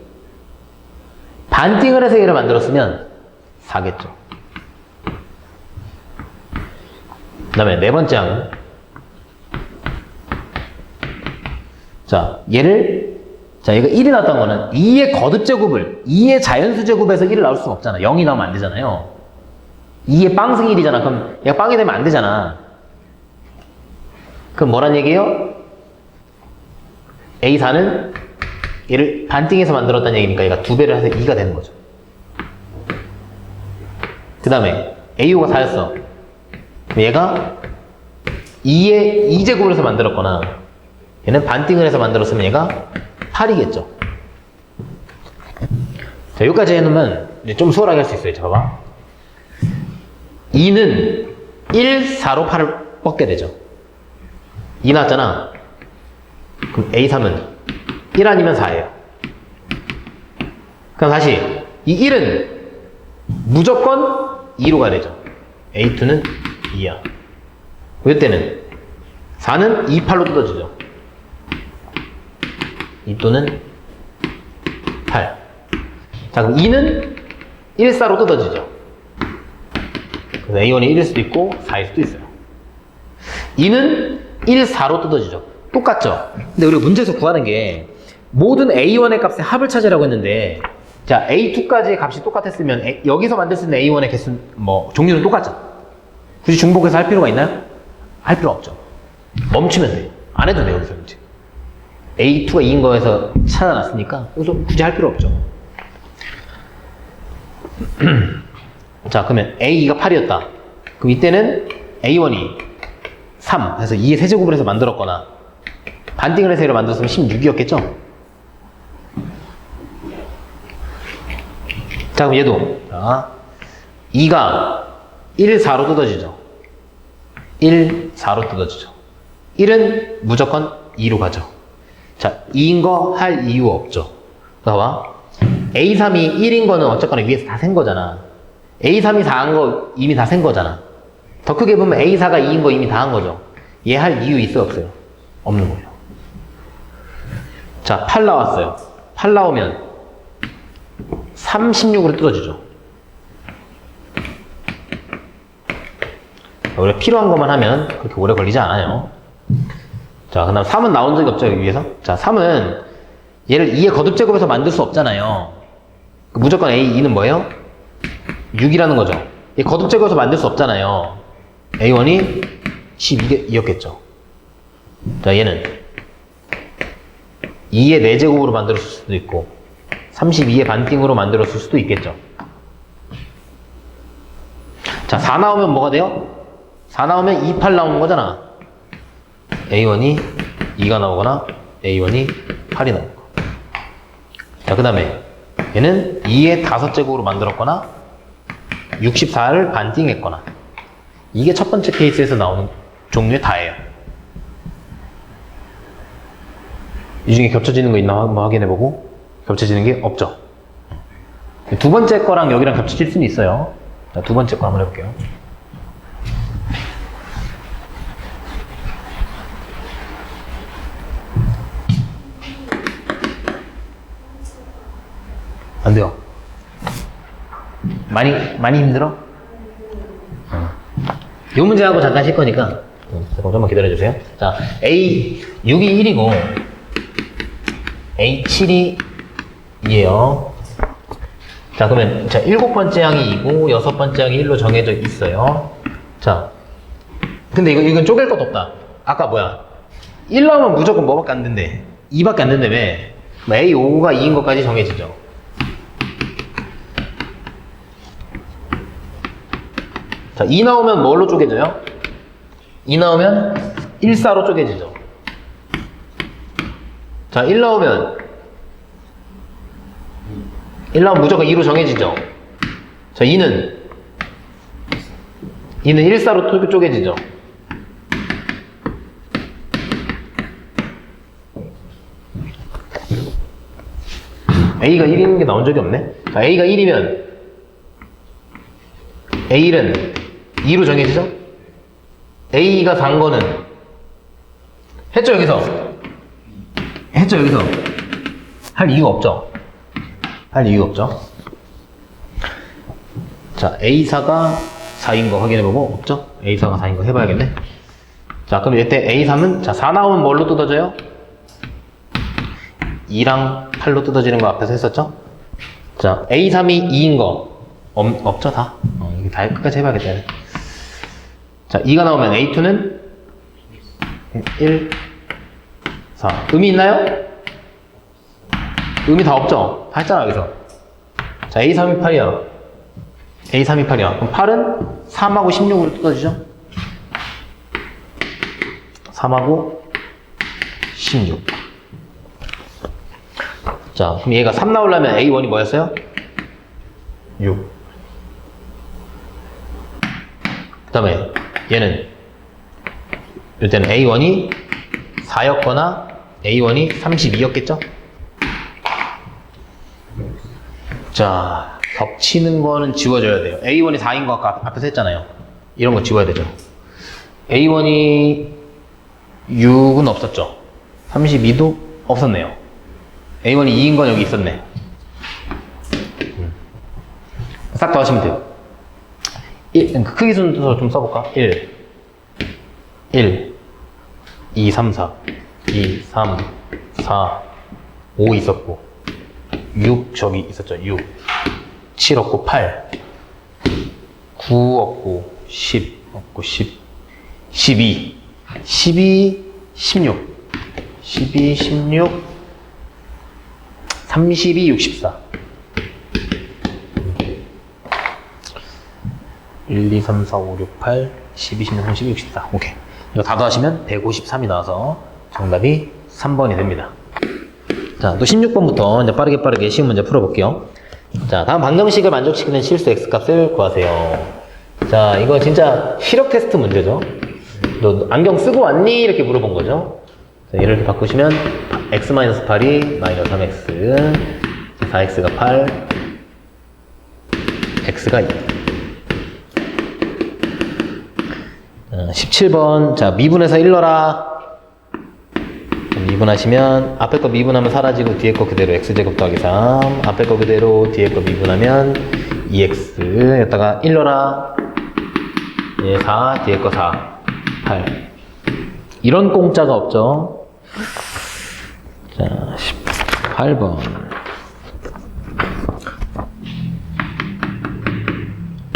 반띵을 해서 얘를 만들었으면 4겠죠. 그 다음에 네 번째 항은, 자, 얘가 1이 나왔던 거는 2의 거듭 제곱을, 2의 자연수 제곱에서 1을 나올 수가 없잖아. 0이 나오면 안 되잖아요. 2의 빵승이 1이잖아. 그럼 얘가 빵이 되면 안 되잖아. 그럼 뭐란 얘기예요? A4는 얘를 반띵해서 만들었다는 얘기니까 얘가 2배를 해서 2가 되는 거죠. 그 다음에 A5가 4였어. 얘가 2의 2제곱을 해서 만들었거나 얘는 반띵을 해서 만들었으면 얘가 8이겠죠. 자, 여기까지 해놓으면 이제 좀 수월하게 할 수 있어요. 자, 봐봐. 2는 1, 4로 8을 뻗게 되죠. 2 나왔잖아. 그럼 A3은 1 아니면 4예요. 그럼 다시 이 1은 무조건 2로 가야 되죠. A2는 2야. 이때는 4는 2, 8로 뜯어지죠. 이 또는 8. 자, 그럼 2는 1, 4로 뜯어지죠. 그래서 A1이 1일 수도 있고 4일 수도 있어요. 2는 1, 4로 뜯어지죠. 똑같죠? 근데 우리가 문제에서 구하는 게 모든 A1의 값의 합을 찾으라고 했는데, 자, A2까지의 값이 똑같았으면 여기서 만들 수 있는 A1의 개수, 종류는 똑같죠? 굳이 중복해서 할 필요가 있나요? 할 필요 없죠. 멈추면 돼요. 안 해도 돼요, 여기서 이제. A2가 2인 거에서 찾아놨으니까 여기서 굳이 할 필요 없죠. 자, 그러면 A2가 8이었다. 그럼 이때는 A1이 3 해서 2의 세제곱을 해서 만들었거나 반띵을 해서 얘를 만들었으면 16이었겠죠? 자, 그럼 얘도 2가 1, 4로 뜯어지죠. 1, 4로 뜯어지죠. 1은 무조건 2로 가죠. 자, 2인 거 할 이유 없죠. 봐봐. A3이 1인 거는 어쨌거나 위에서 다 센 거잖아. A3이 4한 거 이미 다 센 거잖아. 더 크게 보면 A4가 2인 거 이미 다 한 거죠. 얘 할 이유 있어요, 없어요? 없는 거예요. 자, 8 나왔어요. 8 나오면 36으로 뜯어지죠. 우리가 필요한 것만 하면 그렇게 오래 걸리지 않아요. 자, 그 다음 3은 나온 적이 없죠, 여기 위에서? 자, 3은 얘를 2의 거듭제곱해서 만들 수 없잖아요. 무조건 A2는 뭐예요? 6이라는 거죠. 얘 거듭제곱해서 만들 수 없잖아요. A1이 12였겠죠. 자, 얘는 2의 4제곱으로 만들었을 수도 있고 32의 반띵으로 만들었을 수도 있겠죠. 자, 4 나오면 뭐가 돼요? 4 나오면 2, 8 나오는 거잖아. A1이 2가 나오거나 A1이 8이 나오는 거. 자, 그 다음에 얘는 2의 5제곱으로 만들었거나 64를 반띵했거나. 이게 첫 번째 케이스에서 나오는 종류의 다예요. 이 중에 겹쳐지는 거 있나 한번 확인해보고, 겹쳐지는 게 없죠. 두 번째 거랑 여기랑 겹쳐질 수는 있어요. 자, 두 번째 거 한번 해볼게요. 안 돼요. 많이 힘들어? 이 문제하고 잠깐 실 거니까 잠깐만 기다려주세요. 자, A6이 1이고 A7이 2예요. 자, 그러면 자, 7번째 항이 2고 6번째 항이 1로 정해져 있어요. 자, 근데 이건 쪼갤 것도 없다. 아까 뭐야? 1 나오면 무조건 뭐밖에 안 된대? 2밖에 안 된대. 왜? A5가 2인 것까지 정해지죠. 자, 2 나오면 뭘로 쪼개져요? 2 나오면 1, 4로 쪼개지죠. 자, 1 나오면 무조건 2로 정해지죠. 자, 2는 1, 4로 쪼개지죠. A가 1인 게 나온 적이 없네. 자, A가 1이면 A1은 2로 정해지죠? A가 4인 거는 했죠, 여기서? 했죠, 여기서? 할 이유가 없죠? 할 이유가 없죠? 자, A4가 4인 거 확인해보고, 없죠? A4가 4인 거 해봐야겠네. 자, 그럼 이때 A3은, 자, 4 나오면 뭘로 뜯어져요? 2랑 8로 뜯어지는 거 앞에서 했었죠? 자, A3이 2인 거, 없죠, 다? 이거 다 끝까지 해봐야겠다. 자, 2가 나오면 A2는 1, 4. 의미 있나요? 의미 다 없죠? 다 했잖아, 여기서. 자, A3이 8이야. A3이 8이야. 그럼 8은 3하고 16으로 뜯어지죠? 3하고 16. 자, 그럼 얘가 3 나오려면 A1이 뭐였어요? 6. 그 다음에 얘는 이때는 A1이 4였거나 A1이 32였겠죠? 자, 겹치는 거는 지워줘야 돼요. A1이 4인 거 아까 앞에서 했잖아요. 이런 거 지워야 되죠. A1이 6은 없었죠. 32도 없었네요. A1이 2인 건 여기 있었네. 싹 더 하시면 돼요. 크기 순서 좀 써볼까? 1, 2, 3, 4, 2, 3, 4, 5 있었고, 6 저기 있었죠. 6, 7 없고 8, 9 없고 10 없고 10, 12, 12, 16, 12, 16, 32, 64. 1, 2, 3, 4, 5, 6, 8, 12, 16, 32, 64. 오케이. 이거 다 더하시면 153이 나와서 정답이 3번이 됩니다. 자, 또 16번부터 이제 빠르게 쉬운 문제 풀어볼게요. 자, 다음 방정식을 만족시키는 실수 x값을 구하세요. 자, 이거 진짜 시력 테스트 문제죠. 너 안경 쓰고 왔니? 이렇게 물어본 거죠. 자, 얘를 이렇게 바꾸시면 x-8이 마이너스 3x, 4x가 8, x가 2. 17번. 자, 미분해서 1 넣어라. 미분하시면 앞에 거 미분하면 사라지고 뒤에 거 그대로 x제곱 더하기 3, 앞에 거 그대로 뒤에 거 미분하면 2x 여기다가 1 넣어라. 예, 4, 뒤에 거 4, 8. 이런 공짜가 없죠. 자, 18번.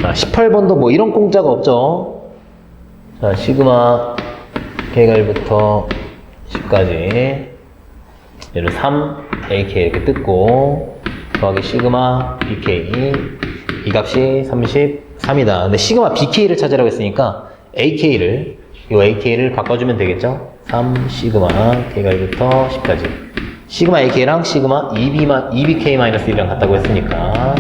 자, 18번도 뭐 이런 공짜가 없죠. 자, 시그마 k가 1부터 10까지 얘를 3, ak 이렇게 뜯고 더하기 시그마 bk 이 값이 33이다. 근데 시그마 bk를 찾으라고 했으니까 ak를 바꿔주면 되겠죠? 3 시그마 k가 1부터 10까지 시그마 ak랑 시그마 ebk-1이랑 같다고 했으니까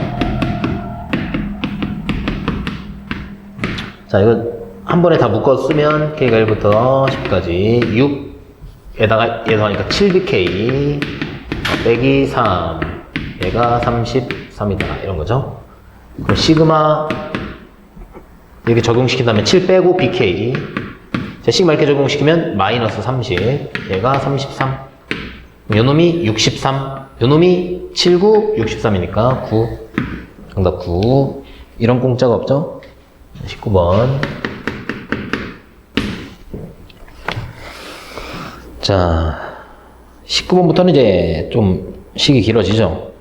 자, 이거 한 번에 다 묶어 쓰면 k가 1부터 10까지 6에다가 얘도 하니까 7bk 빼기 3 얘가 33이다 이런 거죠. 그럼 시그마 이렇게 적용시킨다면 7 빼고 bk 자, 시그마 이렇게 적용시키면 마이너스 30 얘가 33 요놈이 63 요놈이 79 63이니까 9 정답 9 이런 공짜가 없죠. 19번. 자, 19번부터는 이제 좀 식이 길어지죠.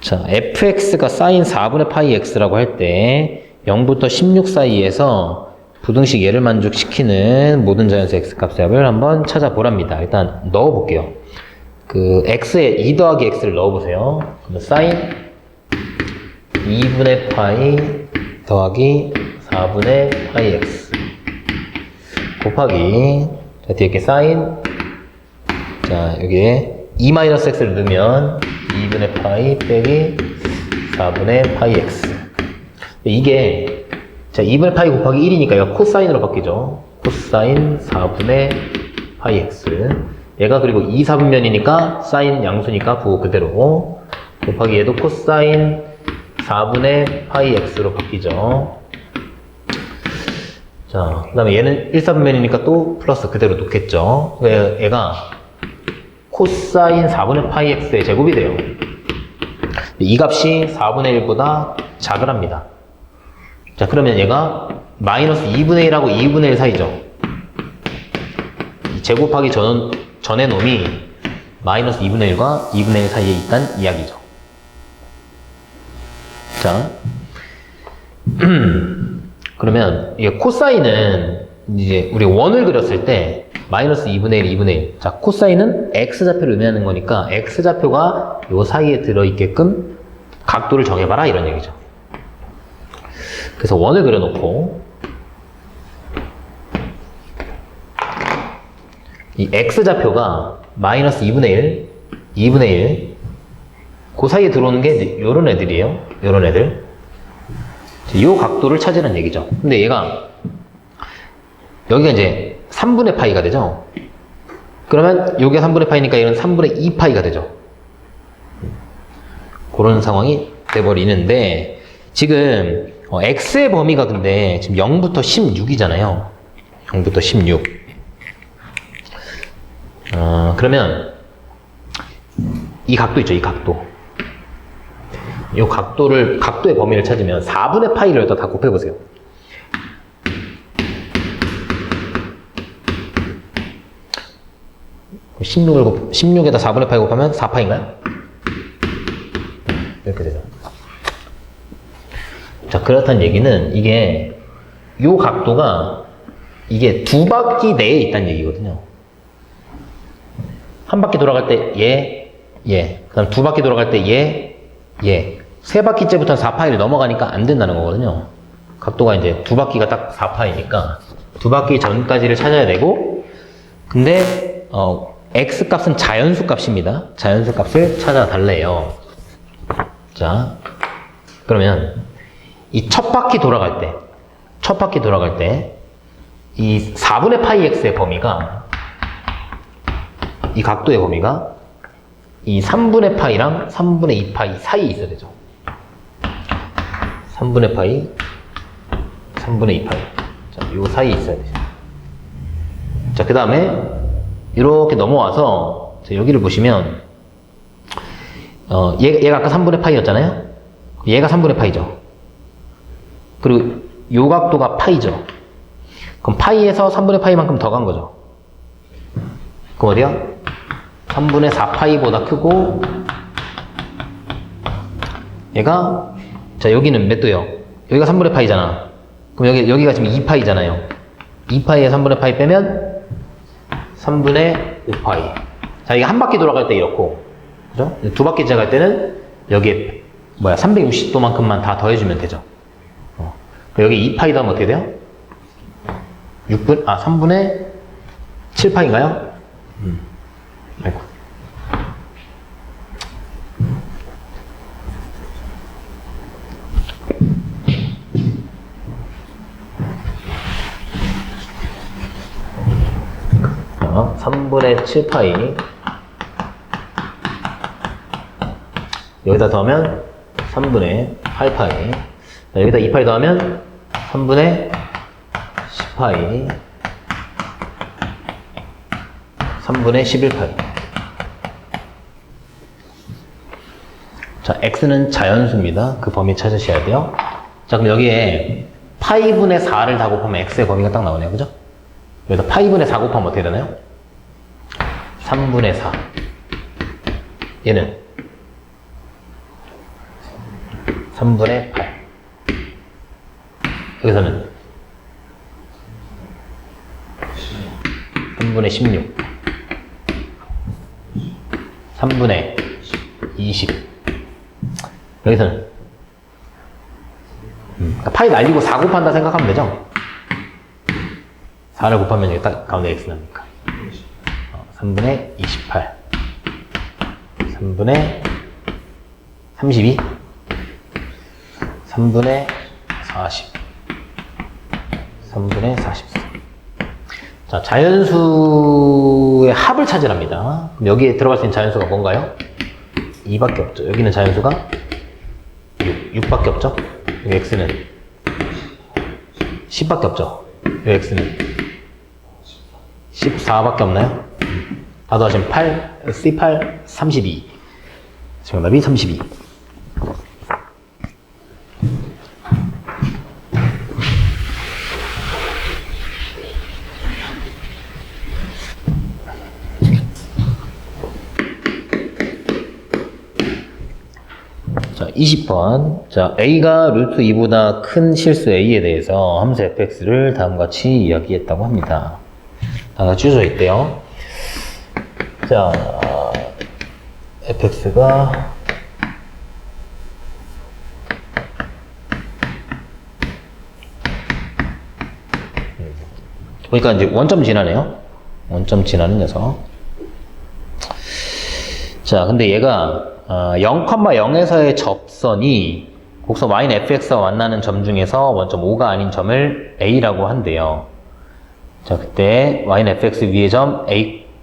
자, fx가 sin 4분의 파이 x라고 할 때 0부터 16 사이에서 부등식 얘를 만족시키는 모든 자연수 x값의 합을 한번 찾아보랍니다. 일단 넣어볼게요. 그 x에 2 더하기 x를 넣어보세요. 그러면 sin 2분의 파이 더하기 4분의 파이 x 곱하기 자, 뒤에 이렇게 sin 자, 여기에 2-x를 넣으면 2분의 파이 빼기 4분의 파이 x 이게 자, 2분의 파이 곱하기 1이니까 이거 코사인으로 바뀌죠. 코사인 4분의 파이 x 얘가 그리고 2, 4분면이니까 사인 양수니까 그거 그대로 곱하기 얘도 코사인 4분의 파이 x로 바뀌죠. 자, 그 다음에 얘는 1, 4분면이니까 또 플러스 그대로 놓겠죠. 얘가 코사인 4분의 파이 x의 제곱이 돼요. 이 값이 4분의 1보다 작으랍니다. 자, 그러면 얘가 마이너스 2분의 1하고 2분의 1 사이죠. 제곱하기 전의 놈이 마이너스 2분의 1과 2분의 1 사이에 있다는 이야기죠. 자, 그러면 이게 코사인은 이제 우리 원을 그렸을 때 마이너스 2분의 1, 2분의 1. 자, 코사인은 x좌표를 의미하는 거니까 x좌표가 요 사이에 들어있게끔 각도를 정해봐라 이런 얘기죠. 그래서 원을 그려놓고 이 x좌표가 마이너스 2분의 1, 2분의 1 그 사이에 들어오는 게 요런 애들이에요. 요런 애들. 요 각도를 찾으는 얘기죠. 근데 얘가 여기가 이제 3분의 파이가 되죠. 그러면 요게 3분의 파이니까 얘는 3분의 2파이가 되죠. 그런 상황이 돼버리는데 지금 x의 범위가 근데 지금 0부터 16이잖아요. 0부터 16. 그러면 이 각도 있죠. 이 각도. 이 각도의 범위를 찾으면 4분의 파이를 여기다 다 곱해보세요. 16에다 4분의 파이 곱하면 4파인가요? 이렇게 되죠. 자, 그렇다는 얘기는 이게 요 각도가 이게 두 바퀴 내에 있다는 얘기거든요. 한 바퀴 돌아갈 때 얘. 그 다음 두 바퀴 돌아갈 때 얘. 세 바퀴째부터는 4파이를 넘어가니까 안 된다는 거거든요. 각도가 이제 두 바퀴가 딱 4파이니까 두 바퀴 전까지를 찾아야 되고, 근데 x 값은 자연수 값입니다. 자연수 값을 찾아달래요. 자, 그러면 이 첫 바퀴 돌아갈 때 이 4분의 파이 x의 범위가, 이 각도의 범위가 이 3분의 파이랑 3분의 2파이 사이에 있어야 되죠. 3분의 파이, 3분의 2파이. 자, 요 사이에 있어야 되죠. 자, 그 다음에 이렇게 넘어와서 여기를 보시면 얘가 아까 3분의 파이였잖아요. 얘가 3분의 파이죠. 그리고 요 각도가 파이죠. 그럼 파이에서 3분의 파이만큼 더 간 거죠. 그럼 어디야? 3분의 4파이보다 크고, 얘가, 자, 여기는 몇 도요? 여기가 3분의 파이잖아. 그럼 여기가 지금 2파이잖아요. 2파이에 3분의 파이 빼면 3분의 5파이. 자, 이게 한 바퀴 돌아갈 때 이렇고, 그죠? 두 바퀴째 갈 때는 여기에, 360도만큼만 다 더해주면 되죠. 여기 2파이 더하면 어떻게 돼요? 3분의 7파인가요? 아이고. 자, 3분의 7파이. 여기다 더하면 3분의 8파이. 여기다 2파이 더하면 3분의 10파이. 3분의 11파이. 자, x는 자연수입니다. 그 범위 찾으셔야 돼요. 자, 그럼 여기에 파이분의 4를 다 곱하면 x의 범위가 딱 나오네요. 그죠? 여기다 파이분의 4 곱하면 어떻게 되나요? 3분의 4. 얘는 3분의 8. 여기서는 3분의 16. 3분의 20. 여기서는 그러니까 파이 날리고 4 곱한다 생각하면 되죠? 4를 곱하면 여기 딱 가운데 x 나니까 3분의 28. 3분의 32. 3분의 40. 3분의 44. 자, 자연수의 합을 찾으랍니다. 그럼 여기에 들어갈 수 있는 자연수가 뭔가요? 2밖에 없죠. 여기는 자연수가 6밖에 없죠. 여기 x는 10밖에 없죠. 여기 x는 14밖에 없나요? 다 더하시면 8, C8, 32. 정답이 32. 자, 20번. 자, A가 루트 2보다 큰 실수 A에 대해서 함수 fx를 다음과 같이 이야기했다고 합니다. 다 주어져 있대요. 자, fx가 보니까 이제 원점 지나네요. 원점 지나는 녀석. 자, 근데 얘가 0,0에서의 접선이 곡선 y는 fx와 만나는 점 중에서 원점 O가 아닌 점을 A라고 한대요. 자, 그때 y는 fx 위의 점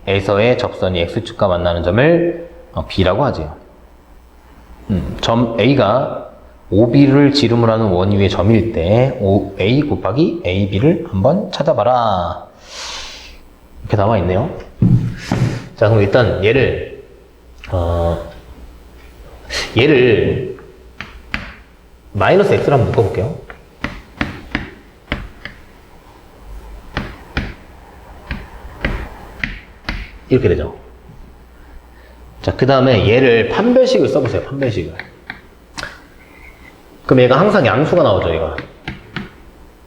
A에서의 접선이 x축과 만나는 점을 B라고 하죠. 점 A가 OB를 지름으로 하는 원 위의 점일 때 A 곱하기 AB를 한번 찾아봐라. 이렇게 나와 있네요. 자, 그럼 일단 얘를 마이너스 x를 한번 묶어볼게요. 이렇게 되죠. 자, 그 다음에 얘를 판별식을 써보세요. 판별식을. 그럼 얘가 항상 양수가 나오죠, 얘가.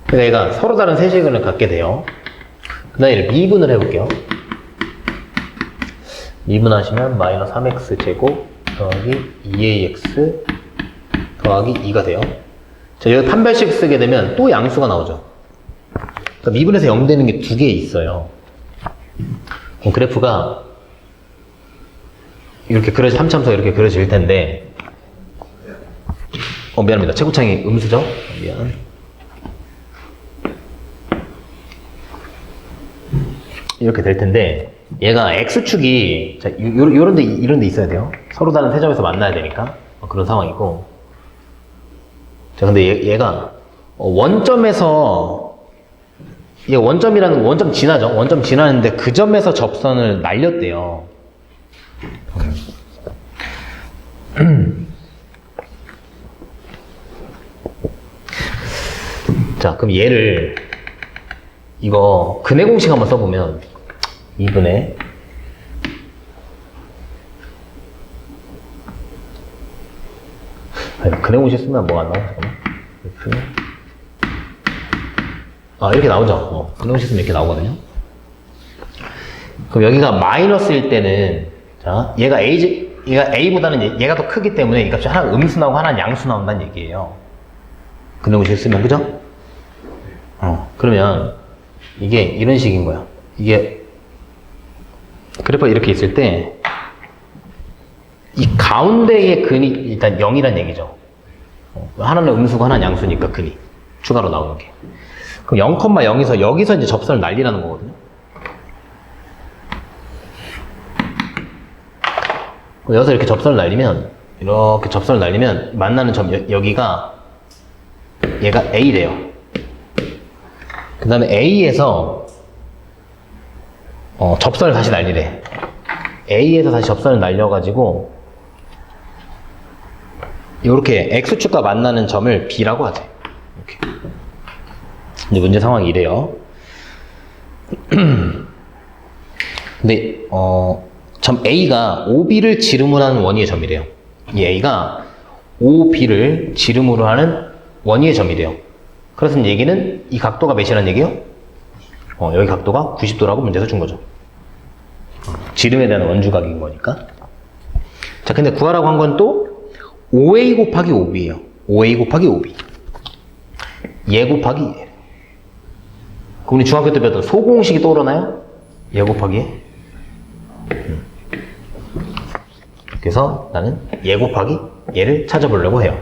그러니까 얘가 서로 다른 세식을 갖게 돼요. 그 다음에 얘를 미분을 해볼게요. 미분하시면 마이너스 3x 제곱 더하기 2ax 더하기 2가 돼요. 자, 여기 판별식 쓰게 되면 또 양수가 나오죠. 그러니까 미분해서 0 되는 게 두 개 있어요. 그럼 그래프가 이렇게 함참수가 이렇게 그려질 텐데, 미안합니다. 채구창이 음수죠? 미안. 이렇게 될 텐데, 얘가 x축이, 자, 이런 데 있어야 돼요. 서로 다른 세점에서 만나야 되니까. 그런 상황이고. 자, 근데 얘가 원점에서, 얘 원점 지나죠? 원점 지나는데 그 점에서 접선을 날렸대요. 자, 그럼 얘를, 이거, 근해 공식 한번 써보면, 2분의, 근해 공식 쓰면 뭐가 안 나와? 잠깐만. 이렇게 나오죠? 근해 공식 쓰면 이렇게 나오거든요? 그럼 여기가 마이너스일 때는, 자, 얘가 A보다는 얘가 더 크기 때문에 이 값이 하나 음수 나오고 하나는 양수 나온다는 얘기예요. 근해 공식 쓰면, 그죠? 그러면 이게 이런 식인 거야. 이게 그래프가 이렇게 있을 때 이 가운데의 근이 일단 0이란 얘기죠. 하나는 음수고 하나는 양수니까 근이 추가로 나오는 게. 그럼 0,0에서 여기서 이제 접선을 날리라는 거거든요. 여기서 이렇게 접선을 날리면 만나는 점 여기가 얘가 A래요. 그 다음에 A에서 접선을 다시 날리래. A에서 다시 접선을 날려가지고 이렇게 X축과 만나는 점을 B라고 하지. 이렇게. 근데 문제 상황이 이래요. 근데 점 A가 OB를 지름으로 하는 원위의 점이래요. 이 A가 OB를 지름으로 하는 원위의 점이래요. 그래서 얘기는 이 각도가 몇이라는 얘기예요? 여기 각도가 90도라고 문제에서 준 거죠. 지름에 대한 원주각인 거니까. 자, 근데 구하라고 한 건 또 OA 곱하기 OB예요. OA 곱하기 OB. 얘 곱하기 얘. 우리 중학교 때 배웠던 소공식이 떠오르나요? 얘 곱하기 얘. 그래서 나는 얘 곱하기 얘를 찾아보려고 해요.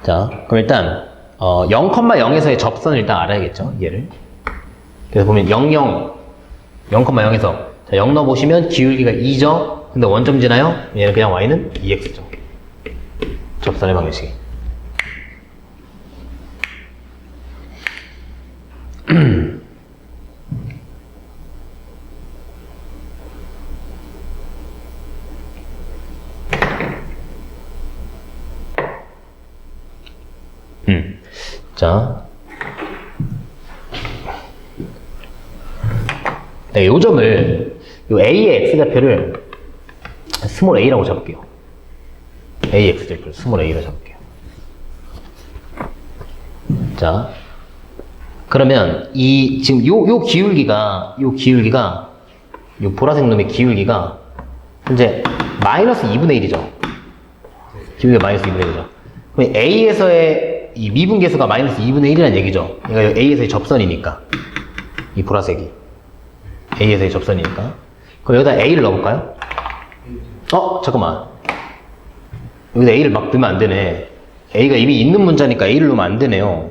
자, 그럼 일단 0,0에서의 접선을 일단 알아야겠죠, 얘를. 그래서 보면 0,0에서 자, 0 넣어보시면 기울기가 2죠. 근데 원점지나요? 얘는 그냥 y는 2x죠. 접선의 방정식이. 자, 네, 요 점을, 요 A의 X좌표를 스몰 a라고 잡을게요. A의 X좌표를 스몰 a로 잡을게요. 자, 그러면 지금 요 기울기가, 요 보라색 놈의 기울기가 현재 마이너스 2분의 1이죠. 기울기가 마이너스 2분의 1이죠. 그럼 A에서의 이 미분계수가 마이너스 2분의 1이라는 얘기죠. 그러니까 A에서의 접선이니까. 이 보라색이. A에서의 접선이니까. 그럼 여기다 A를 넣어볼까요? 잠깐만. 여기다 A를 막 넣으면 안 되네. A가 이미 있는 문자니까 A를 넣으면 안 되네요.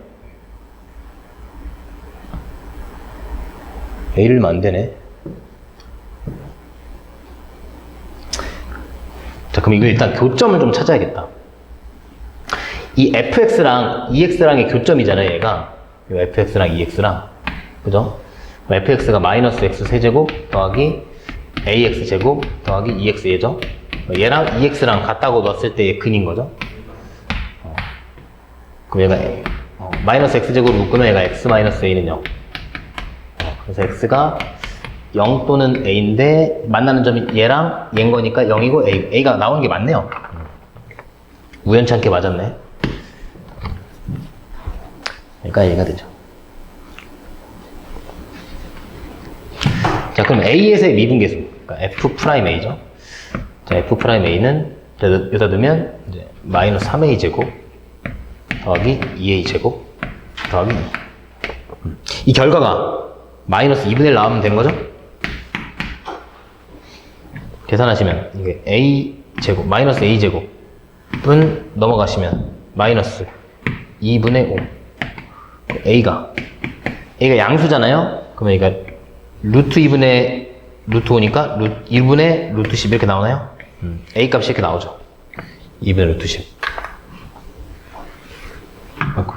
A를 넣으면 안 되네. 자, 그럼 이거 일단 교점을 좀 찾아야겠다. 이 fx랑 ex랑의 교점이잖아요, 얘가. 이 fx랑 ex랑. 그죠? fx가 마이너스 x 세제곱 더하기 ax 제곱 더하기 2x 얘죠? 얘랑 ex랑 같다고 넣었을 때의 근인 거죠? 그럼 얘가 마이너스 x 제곱을 묶으면 얘가 x 마이너스 a는 0. 그래서 x가 0 또는 a인데 만나는 점이 얘랑 얘인 거니까 0이고 a가 나오는 게 맞네요. 우연찮게 맞았네. 그러니까 얘가 되죠. 자, 그럼 A에서의 미분계수, 그러니까 F'A죠. 자, F'A는 여기다 넣으면 이제 마이너스 3A 제곱 더하기 2A 제곱 더하기 2. 이 결과가 마이너스 2분의 1 나오면 되는 거죠? 계산하시면 이게 A 제곱, 마이너스 A 제곱은 넘어가시면 마이너스 2분의 5. A가 양수잖아요? 그러면 얘가 루트 2분의 루트 5니까 1분의 루트 10 이렇게 나오나요? A 값이 이렇게 나오죠. 2분의 루트 10. 아이고.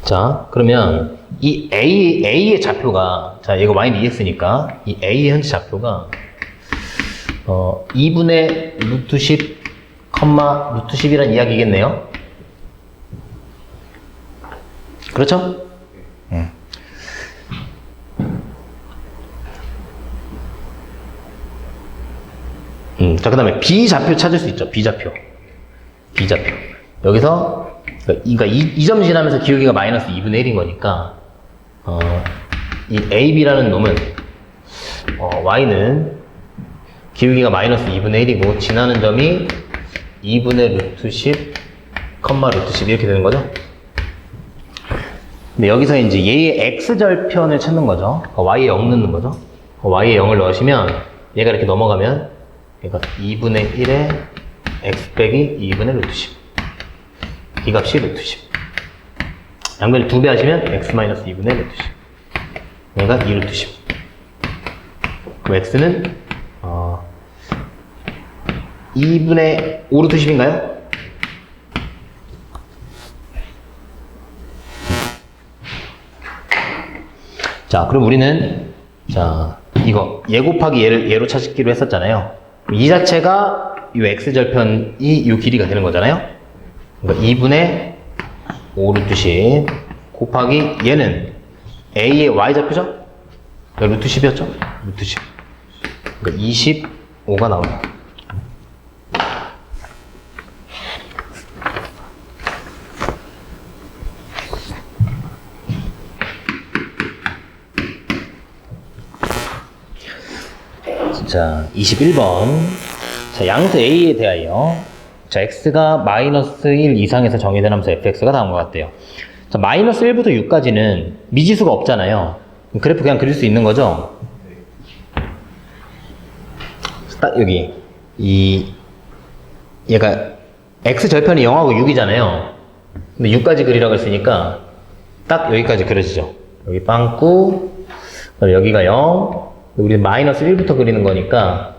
자, 그러면 이 A의 좌표가, 자, 이거 y는 2x니까 이 A의 현재 좌표가 2분의 루트 10, 루트 10이란 이야기겠네요. 그렇죠? 자, 그 다음에 B좌표 찾을 수 있죠. B좌표. 여기서 그러니까 이 점 지나면서 기울기가 마이너스 2분의 1인 거니까 이 AB라는 놈은 Y는 기울기가 마이너스 2분의 1이고 지나는 점이 2분의 루트 10, 루트 10 이렇게 되는 거죠. 근데 여기서 이제 얘의 X절편을 찾는 거죠. Y에 0 넣는 거죠. Y에 0을 넣으시면 얘가 이렇게 넘어가면 얘가 2분의 1에 X 빼기 2분의 루트 10. 이 값이 루트 10. 양변을 2배 하시면 x-2분의 루트 10. 얘가 2 루트 10. 그럼 x는 2분의 5 루트 10인가요? 자, 그럼 우리는 이거 얘 곱하기 얘로 찾기로 했었잖아요. 이 자체가 이 x절편이 이 길이가 되는 거잖아요. 그러니까 2분의 5 루트 10 곱하기 얘는 A의 Y좌표죠? 루트 10이었죠? 루트 10. 그러니까 25가 나옵니다. 자, 21번. 자, 양수 A에 대하여 자, x가 마이너스 1 이상에서 정의된 함수 fx가 다음과 같대요. 자, 마이너스 1부터 6까지는 미지수가 없잖아요. 그래프 그냥 그릴 수 있는 거죠? 딱 여기 얘가 x절편이 0하고 6이잖아요. 근데 6까지 그리라고 했으니까 딱 여기까지 그려지죠. 여기 빵꾸, 그다음에 여기가 0, 우리는 마이너스 1부터 그리는 거니까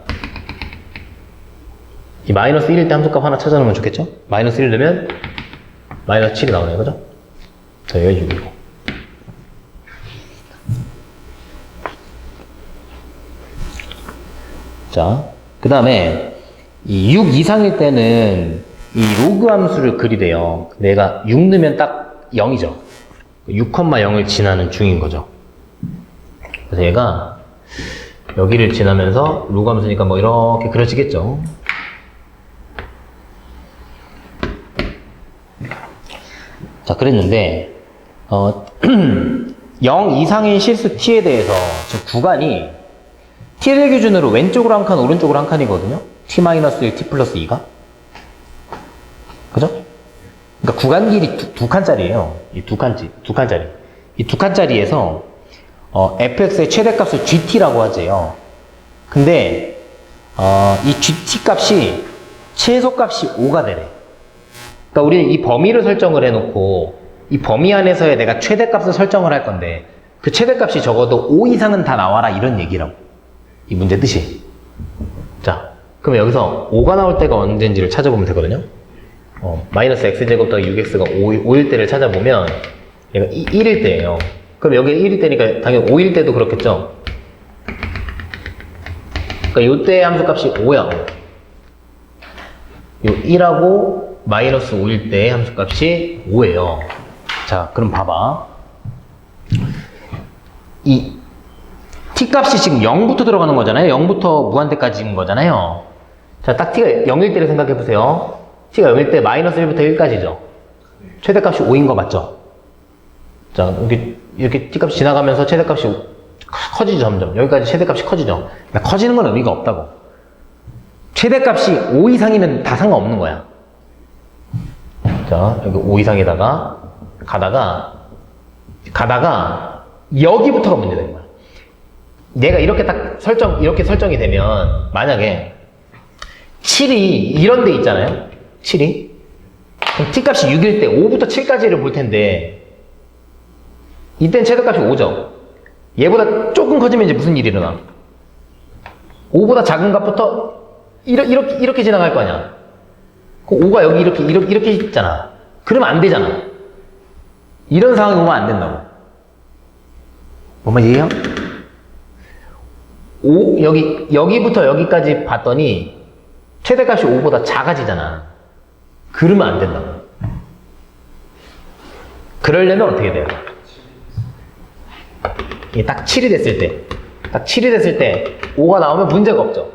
이 마이너스 1일 때 함수값 하나 찾아놓으면 좋겠죠? 마이너스 1 넣으면 마이너스 7이 나오네요. 그죠? 자, 여기 6이고. 자, 그 다음에 이 6 이상일 때는 이 로그 함수를 그리래요. 내가 6 넣으면 딱 0이죠. 6,0을 지나는 중인 거죠. 그래서 얘가 여기를 지나면서 로그 함수니까 뭐 이렇게 그려지겠죠. 자, 그랬는데 0 이상인 실수 t에 대해서 지금 구간이 t를 기준으로 왼쪽으로 한 칸, 오른쪽으로 한 칸이거든요. t-1, t 플러스 2가. 그죠? 그러니까 구간 길이 두 칸짜리예요. 이 두 칸짜리. 이 두 칸짜리에서 fx의 최대값을 gt라고 하재요. 근데 이 gt 값이 최소값이 5가 되래. 그러니까 우리는 이 범위를 설정을 해놓고 이 범위 안에서의 내가 최대값을 설정을 할 건데 그 최대값이 적어도 5 이상은 다 나와라 이런 얘기라고. 이 문제 뜻이. 자, 그럼 여기서 5가 나올 때가 언제인지를 찾아보면 되거든요. 마이너스 x제곱 더하기 6x가 5일 때를 찾아보면 얘가 1일 때예요. 그럼 여기 1일 때니까 당연히 5일 때도 그렇겠죠. 그러니까 요때 함수값이 5야. 요 1하고 마이너스 5일 때 함수값이 5예요. 자, 그럼 봐봐. 이 t값이 지금 0부터 들어가는 거잖아요. 0부터 무한대까지인 거잖아요. 자, 딱 t가 0일 때를 생각해 보세요. t가 0일 때 마이너스 1부터 1까지죠. 최대값이 5인 거 맞죠? 자, 이렇게 t값이 지나가면서 최대값이 커지죠, 점점. 여기까지 최대값이 커지죠. 그러니까 커지는 건 의미가 없다고. 최대값이 5 이상이면 다 상관없는 거야. 자, 여기 5 이상에다가 가다가 여기부터가 문제되는 거야. 내가 이렇게 딱 이렇게 설정이 되면 만약에 7이 이런 데 있잖아요. 7이. 그럼 t값이 6일 때 5부터 7까지를 볼 텐데 이땐 최대값이 5죠. 얘보다 조금 커지면 이제 무슨 일이 일어나? 5보다 작은 값부터 이렇게 지나갈 거 아니야. 그럼 5가 여기 이렇게 있잖아. 그러면 안 되잖아. 이런 상황이 오면 안 된다고. 뭐만 이해해요? 여기부터 여기까지 봤더니 최대값이 5보다 작아지잖아. 그러면 안 된다고. 그러려면 어떻게 돼요? 이게 딱 7이 됐을 때 5가 나오면 문제가 없죠.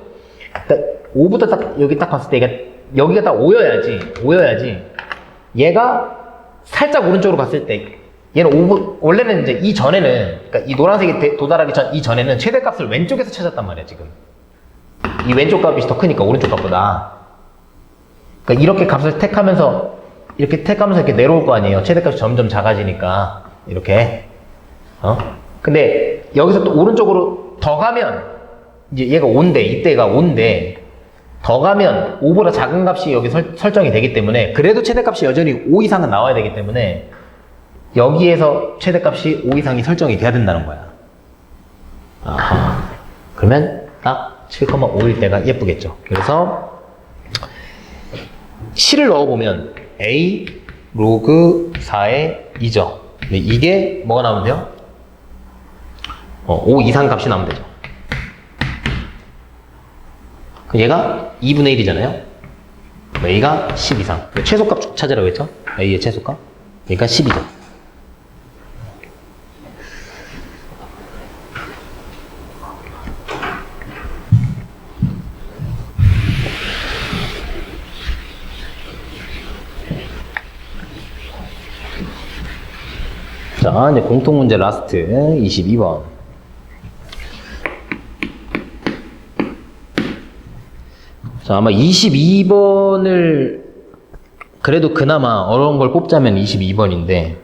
그러니까 5부터 딱 여기 딱 봤을 때 여기가 딱 5여야지 얘가 살짝 오른쪽으로 갔을 때 얘는 5, 원래는 이제 그러니까 이 노란색이 도달하기 이전에는 최대값을 왼쪽에서 찾았단 말이야, 지금. 이 왼쪽 값이 더 크니까, 오른쪽 값보다. 그러니까 이렇게 값을 택하면서 이렇게 내려올 거 아니에요. 최대값이 점점 작아지니까. 이렇게. 근데 여기서 또 오른쪽으로 더 가면, 이제 얘가 5인데, 이때가 5인데, 더 가면 5보다 작은 값이 여기 설정이 되기 때문에, 그래도 최대값이 여전히 5 이상은 나와야 되기 때문에, 여기에서 최대값이 5 이상이 설정이 돼야 된다는 거야. 아하. 그러면 딱 7,5일 때가 예쁘겠죠. 그래서 C를 넣어보면 A 로그 4의 2죠. 근데 이게 뭐가 나오면 돼요? 5 이상 값이 나오면 되죠. 얘가 2분의 1이잖아요. A가 10 이상. 최소값 찾으라고 했죠? A의 최소값. 얘가 10이죠. 자, 이제 공통문제 라스트 22번. 자, 아마 22번을 그래도 그나마 어려운 걸 뽑자면 22번인데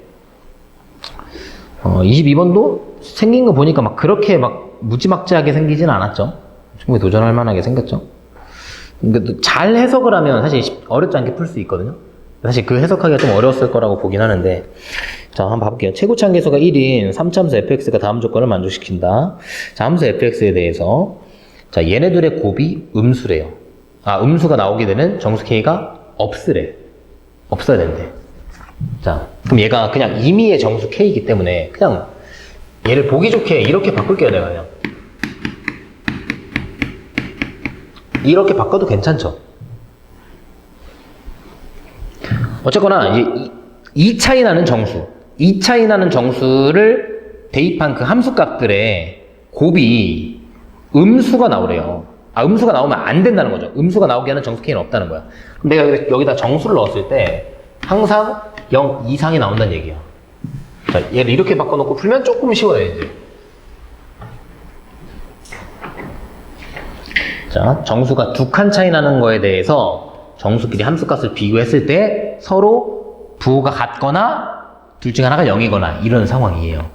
22번도 생긴 거 보니까 막 그렇게 막 무지막지하게 생기진 않았죠. 충분히 도전할 만하게 생겼죠. 그러니까 잘 해석을 하면 사실 어렵지 않게 풀 수 있거든요. 사실 그 해석하기가 좀 어려웠을 거라고 보긴 하는데, 자, 한번 봐볼게요. 최고치 한계수가 1인 3차함수 fx가 다음 조건을 만족시킨다. 자, 함수 fx에 대해서, 자, 얘네들의 곱이 음수래요. 음수가 나오게 되면 정수 k가 없으래. 없어야 된대. 자, 그럼 얘가 그냥 임의의 정수 k이기 때문에 그냥 얘를 보기 좋게 이렇게 바꿀게요, 내가 그냥. 이렇게 바꿔도 괜찮죠? 어쨌거나 이 차이 나는 정수, 이 차이 나는 정수를 대입한 그 함수값들의 곱이 음수가 나오래요. 음수가 나오면 안 된다는 거죠. 음수가 나오게 하는 정수 k는 없다는 거야. 그럼 내가 여기다 정수를 넣었을 때 항상 0 이상이 나온다는 얘기야. 자, 얘를 이렇게 바꿔놓고 풀면 조금 쉬워요, 이제. 자, 정수가 두 칸 차이 나는 거에 대해서 정수끼리 함수값을 비교했을 때 서로 부호가 같거나 둘 중 하나가 0이거나 이런 상황이에요.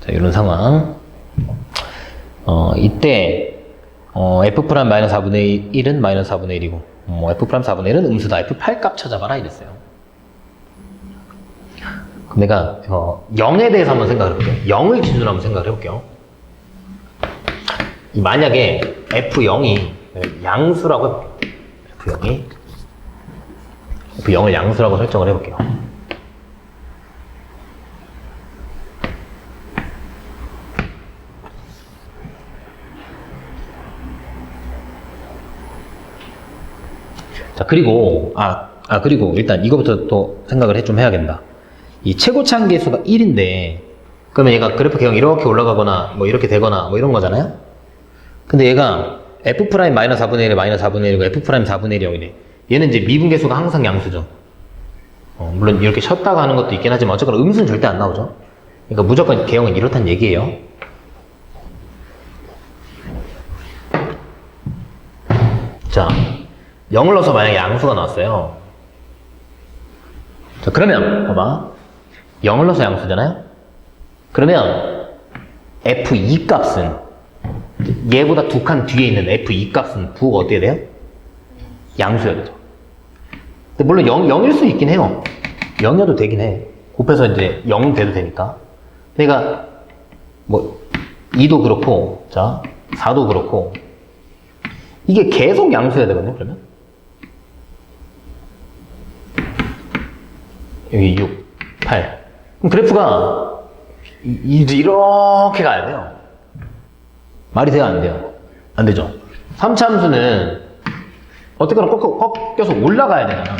자, 이런 상황. 이때 f'-4분의 1은 마이너스 4분의 1이고 f'4분의 1은 음수다. f8 값 찾아봐라 이랬어요. 그럼 내가 0에 대해서 한번 생각을 해볼게요. 0을 기준으로 한번 생각을 해볼게요. 만약에 f0이 양수라고 해볼게요. f0을 양수라고 설정을 해볼게요. 자, 그리고 그리고 일단 이거부터 또 생각을 좀 해야겠다. 이 최고치 한계수가 1인데 그러면 얘가 그래프 개형 이렇게 올라가거나 뭐 이렇게 되거나 뭐 이런 거잖아요. 근데 얘가 f'-4분의 1에 마이너스 4분의 1이고 f'4분의 1이 0이네. 얘는 이제 미분계수가 항상 양수죠. 물론 이렇게 쉬었다가 하는 것도 있긴 하지만 어쨌거나 음수는 절대 안 나오죠. 그러니까 무조건 개형은 이렇다는 얘기예요. 자, 0을 넣어서 만약에 양수가 나왔어요. 자, 그러면 봐봐. 0을 넣어서 양수잖아요. 그러면 f2 값은 얘보다 두 칸 뒤에 있는 f2 값은 부호가 어떻게 돼요? 양수여야 되죠. 근데 물론 0일 수 있긴 해요. 0이어도 되긴 해. 곱해서 이제 0 돼도 되니까. 그러니까 뭐 2도 그렇고, 자 4도 그렇고 이게 계속 양수여야 되거든요. 그러면 여기 6, 8. 그럼 그래프가 이렇게 가야 돼요. 말이 돼요, 안 돼요? 안 되죠. 3차 함수는 어쨌거나 꺾여서 올라가야 되잖아.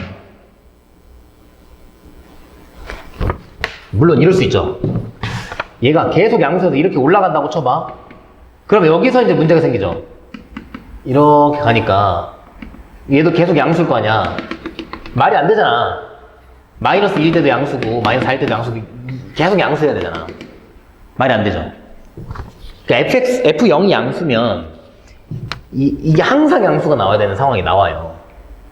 물론 이럴 수 있죠. 얘가 계속 양수에서 이렇게 올라간다고 쳐봐. 그럼 여기서 이제 문제가 생기죠. 이렇게 가니까 얘도 계속 양수일 거 아니야. 말이 안 되잖아. 마이너스 1일 때도 양수고 마이너스 4일 때도 양수고 계속 양수해야 되잖아. 말이 안 되죠. 그러니까 f0이 양수면 이게 항상 양수가 나와야 되는 상황이 나와요.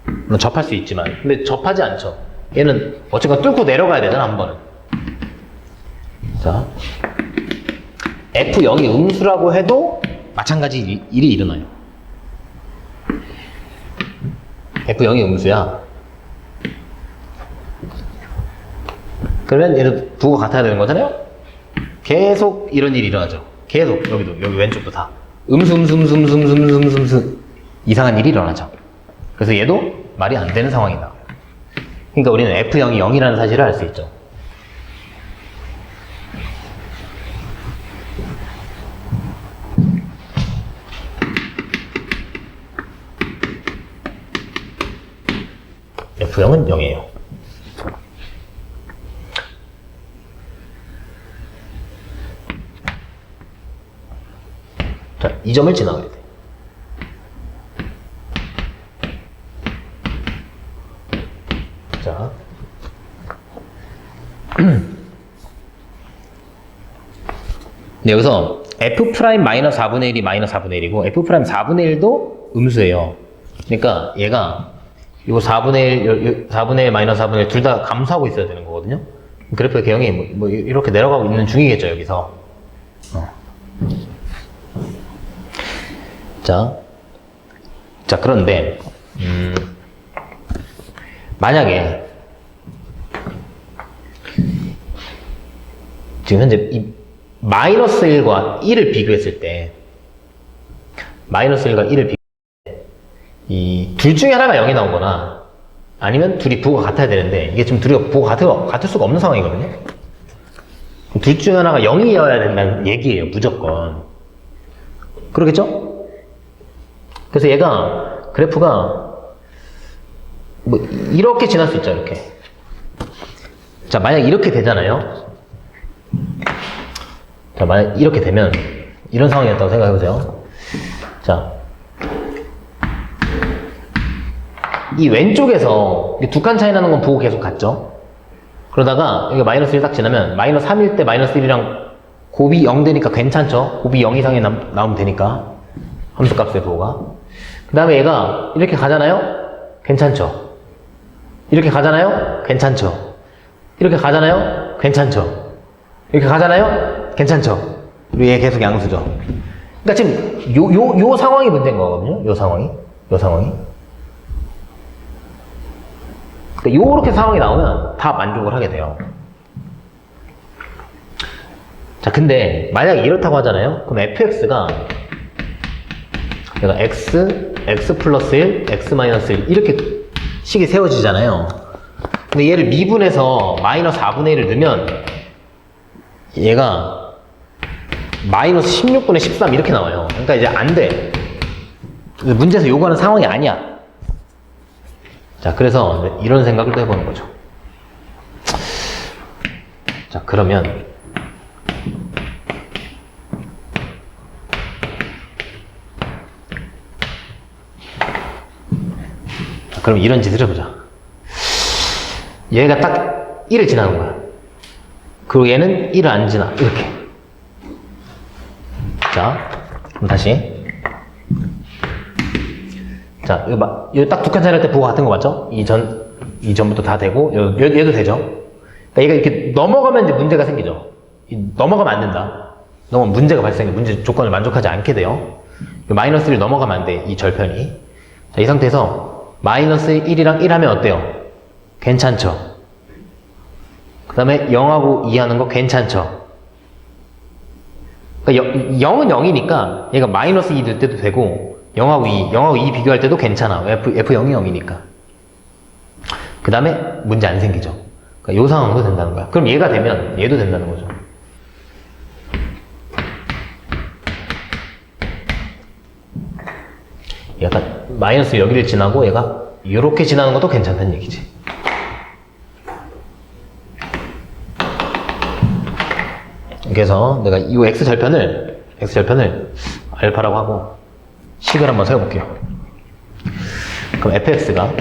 물론 접할 수 있지만 근데 접하지 않죠. 얘는 어쨌건 뚫고 내려가야 되잖아, 한 번은. 자, f0이 음수라고 해도 마찬가지 일이 일어나요. f0이 음수야. 그러면 얘도 부호가 같아야 되는 거잖아요? 계속 이런 일이 일어나죠. 계속 여기 왼쪽도 다 음수 이상한 일이 일어나죠. 그래서 얘도 말이 안 되는 상황이 나와요. 그러니까 우리는 f0이 0이라는 사실을 알 수 있죠. f0은 0이에요. 자, 이 점을 지나가야 돼. 자. 네, 여기서 f'-4분의 1이 마이너스 4분의 1이고 f'4분의 1도 음수예요. 그러니까 얘가 이거 4분의 1 마이너스 4분의 1 둘 다 감수하고 있어야 되는 거거든요. 그래프의 개형이 뭐 이렇게 내려가고 있는 중이겠죠, 여기서. 자, 자, 그런데 만약에 지금 현재 이 마이너스 1과 1을 비교했을 때 마이너스 1과 1을 비교했을 때 이 둘 중에 하나가 0이 나오거나 아니면 둘이 부호가 같아야 되는데 이게 지금 둘이 부호가 같을 수가 없는 상황이거든요. 둘 중에 하나가 0이어야 된다는 얘기예요. 무조건. 그러겠죠? 그래서 얘가 그래프가 뭐 이렇게 지날 수 있죠. 이렇게. 자, 만약 이렇게 되잖아요. 자, 만약 이렇게 되면 이런 상황이었다고 생각해보세요. 자, 이 왼쪽에서 두 칸 차이 나는 건 보고 계속 갔죠. 그러다가 여기 마이너스 1 딱 지나면 마이너스 3일 때 마이너스 1이랑 곱이 0 되니까 괜찮죠. 곱이 0 이상이 나오면 되니까 함수값의 부호가. 그 다음에 얘가 이렇게 가잖아요. 괜찮죠. 이렇게 가잖아요. 괜찮죠. 이렇게 가잖아요. 괜찮죠. 이렇게 가잖아요. 괜찮죠. 그리고 얘 계속 양수죠. 그러니까 지금 요 상황이 문제인 거거든요. 요 상황이. 그러니까 요렇게 상황이 나오면 다 만족을 하게 돼요. 자, 근데 만약에 이렇다고 하잖아요. 그럼 fx가 얘가 x 플러스 1, x 마이너스 1 이렇게 식이 세워지잖아요. 근데 얘를 미분해서 마이너스 4분의 1을 넣으면 얘가 마이너스 16분의 13 이렇게 나와요. 그러니까 이제 안 돼. 문제에서 요구하는 상황이 아니야. 자, 그래서 이런 생각을 또 해보는 거죠. 자, 그러면 그럼 이런 짓을 해보자. 얘가 딱 1을 지나는 거야. 그리고 얘는 1을 안 지나. 이렇게. 자, 그럼 다시. 자, 이거 딱 두 칸 차이 날 때 부호가 같은 거 맞죠? 이전부터 다 되고, 얘도 되죠? 그러니까 얘가 이렇게 넘어가면 이제 문제가 생기죠. 넘어가면 안 된다. 넘어가면 문제가 발생해. 문제 조건을 만족하지 않게 돼요. 마이너스 1 넘어가면 안 돼. 이 절편이. 자, 이 상태에서 마이너스 1이랑 1 하면 어때요? 괜찮죠? 그 다음에 0하고 2 하는 거 괜찮죠? 그러니까 0은 0이니까 얘가 마이너스 2 될 때도 되고 0하고 2 비교할 때도 괜찮아. F0이 0이니까. 그 다음에 문제 안 생기죠. 그러니까 요 상황도 된다는 거야. 그럼 얘가 되면 얘도 된다는 거죠. 얘가 마이너스 여기를 지나고 얘가 이렇게 지나는 것도 괜찮다는 얘기지. 그래서 내가 이 x절편을 알파라고 하고 식을 한번 세워볼게요. 그럼 fx가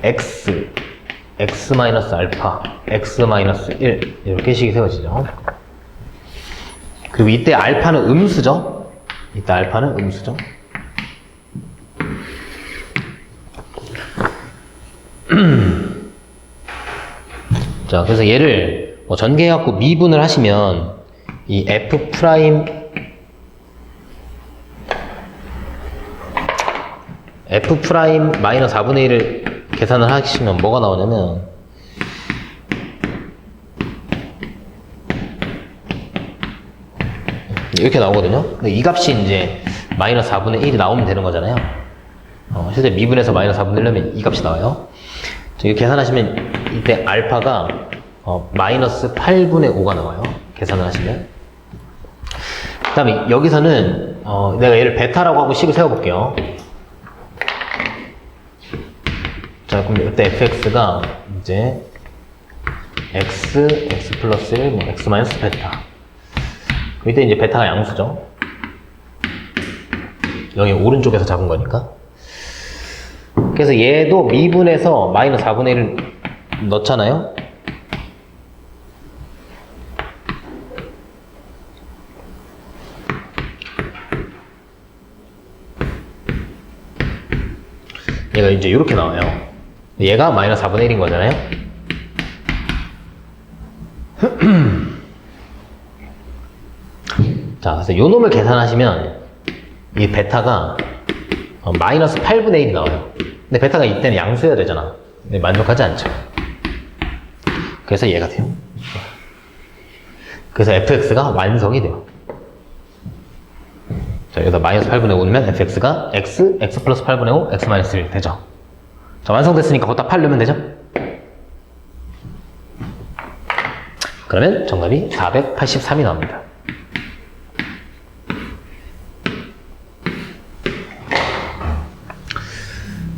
x 마이너스 알파, x 마이너스 1 이렇게 식이 세워지죠. 그리고 이때 알파는 음수죠. 자, 그래서 얘를 전개해갖고 미분을 하시면 이 f 프라임 마이너스 4분의 1을 계산을 하시면 뭐가 나오냐면 이렇게 나오거든요. 근데 이 값이 이제 마이너스 4분의 1이 나오면 되는 거잖아요. 실제 미분해서 마이너스 4분의 1 넣으면 이 값이 나와요. 이렇게 계산하시면 이때 알파가 마이너스 8분의 5가 나와요. 계산을 하시면. 그 다음에 여기서는 내가 얘를 베타라고 하고 식을 세워볼게요. 자, 그럼 이때 fx가 이제 x 플러스 1, x 마이너스 베타. 이때 이제 베타가 양수죠. 여기 오른쪽에서 잡은 거니까. 그래서 얘도 미분해서 마이너스 4분의 1을 넣잖아요. 얘가 이제 이렇게 나와요. 얘가 마이너스 4분의 1인 거잖아요. 자, 그래서 요 놈을 계산하시면 이 베타가 마이너스 8분의 1이 나와요. 근데 베타가 이때는 양수여야 되잖아. 근데 만족하지 않죠. 그래서 얘가 돼요. 그래서 fx가 완성이 돼요. 자, 여기서 마이너스 8분의 5면 fx가 x 플러스 8분의 5, x 마이너스 1 되죠. 자, 완성됐으니까 거기다 8 넣으면 되죠. 그러면 정답이 483이 나옵니다.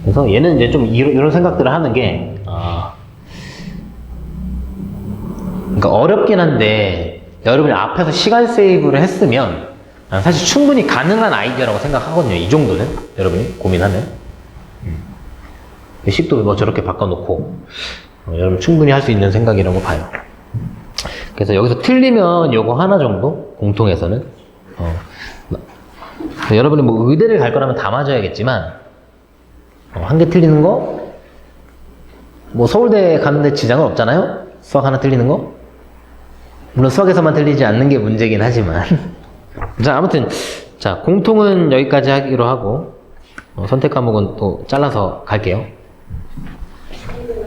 그래서 얘는 이제 좀 이런 생각들을 하는 게, 그러니까 어렵긴 한데, 여러분이 앞에서 시간 세이브를 했으면, 사실 충분히 가능한 아이디어라고 생각하거든요. 이 정도는. 여러분이 고민하면. 식도 뭐 저렇게 바꿔놓고, 여러분 충분히 할 수 있는 생각이라고 봐요. 그래서 여기서 틀리면 요거 하나 정도? 공통에서는. 여러분이 뭐 의대를 갈 거라면 다 맞아야겠지만, 한 개 틀리는 거? 뭐 서울대 가는데 지장은 없잖아요? 수학 하나 틀리는 거? 물론 수학에서만 틀리지 않는 게 문제긴 하지만. 자, 아무튼, 자, 공통은 여기까지 하기로 하고, 선택 과목은 또 잘라서 갈게요.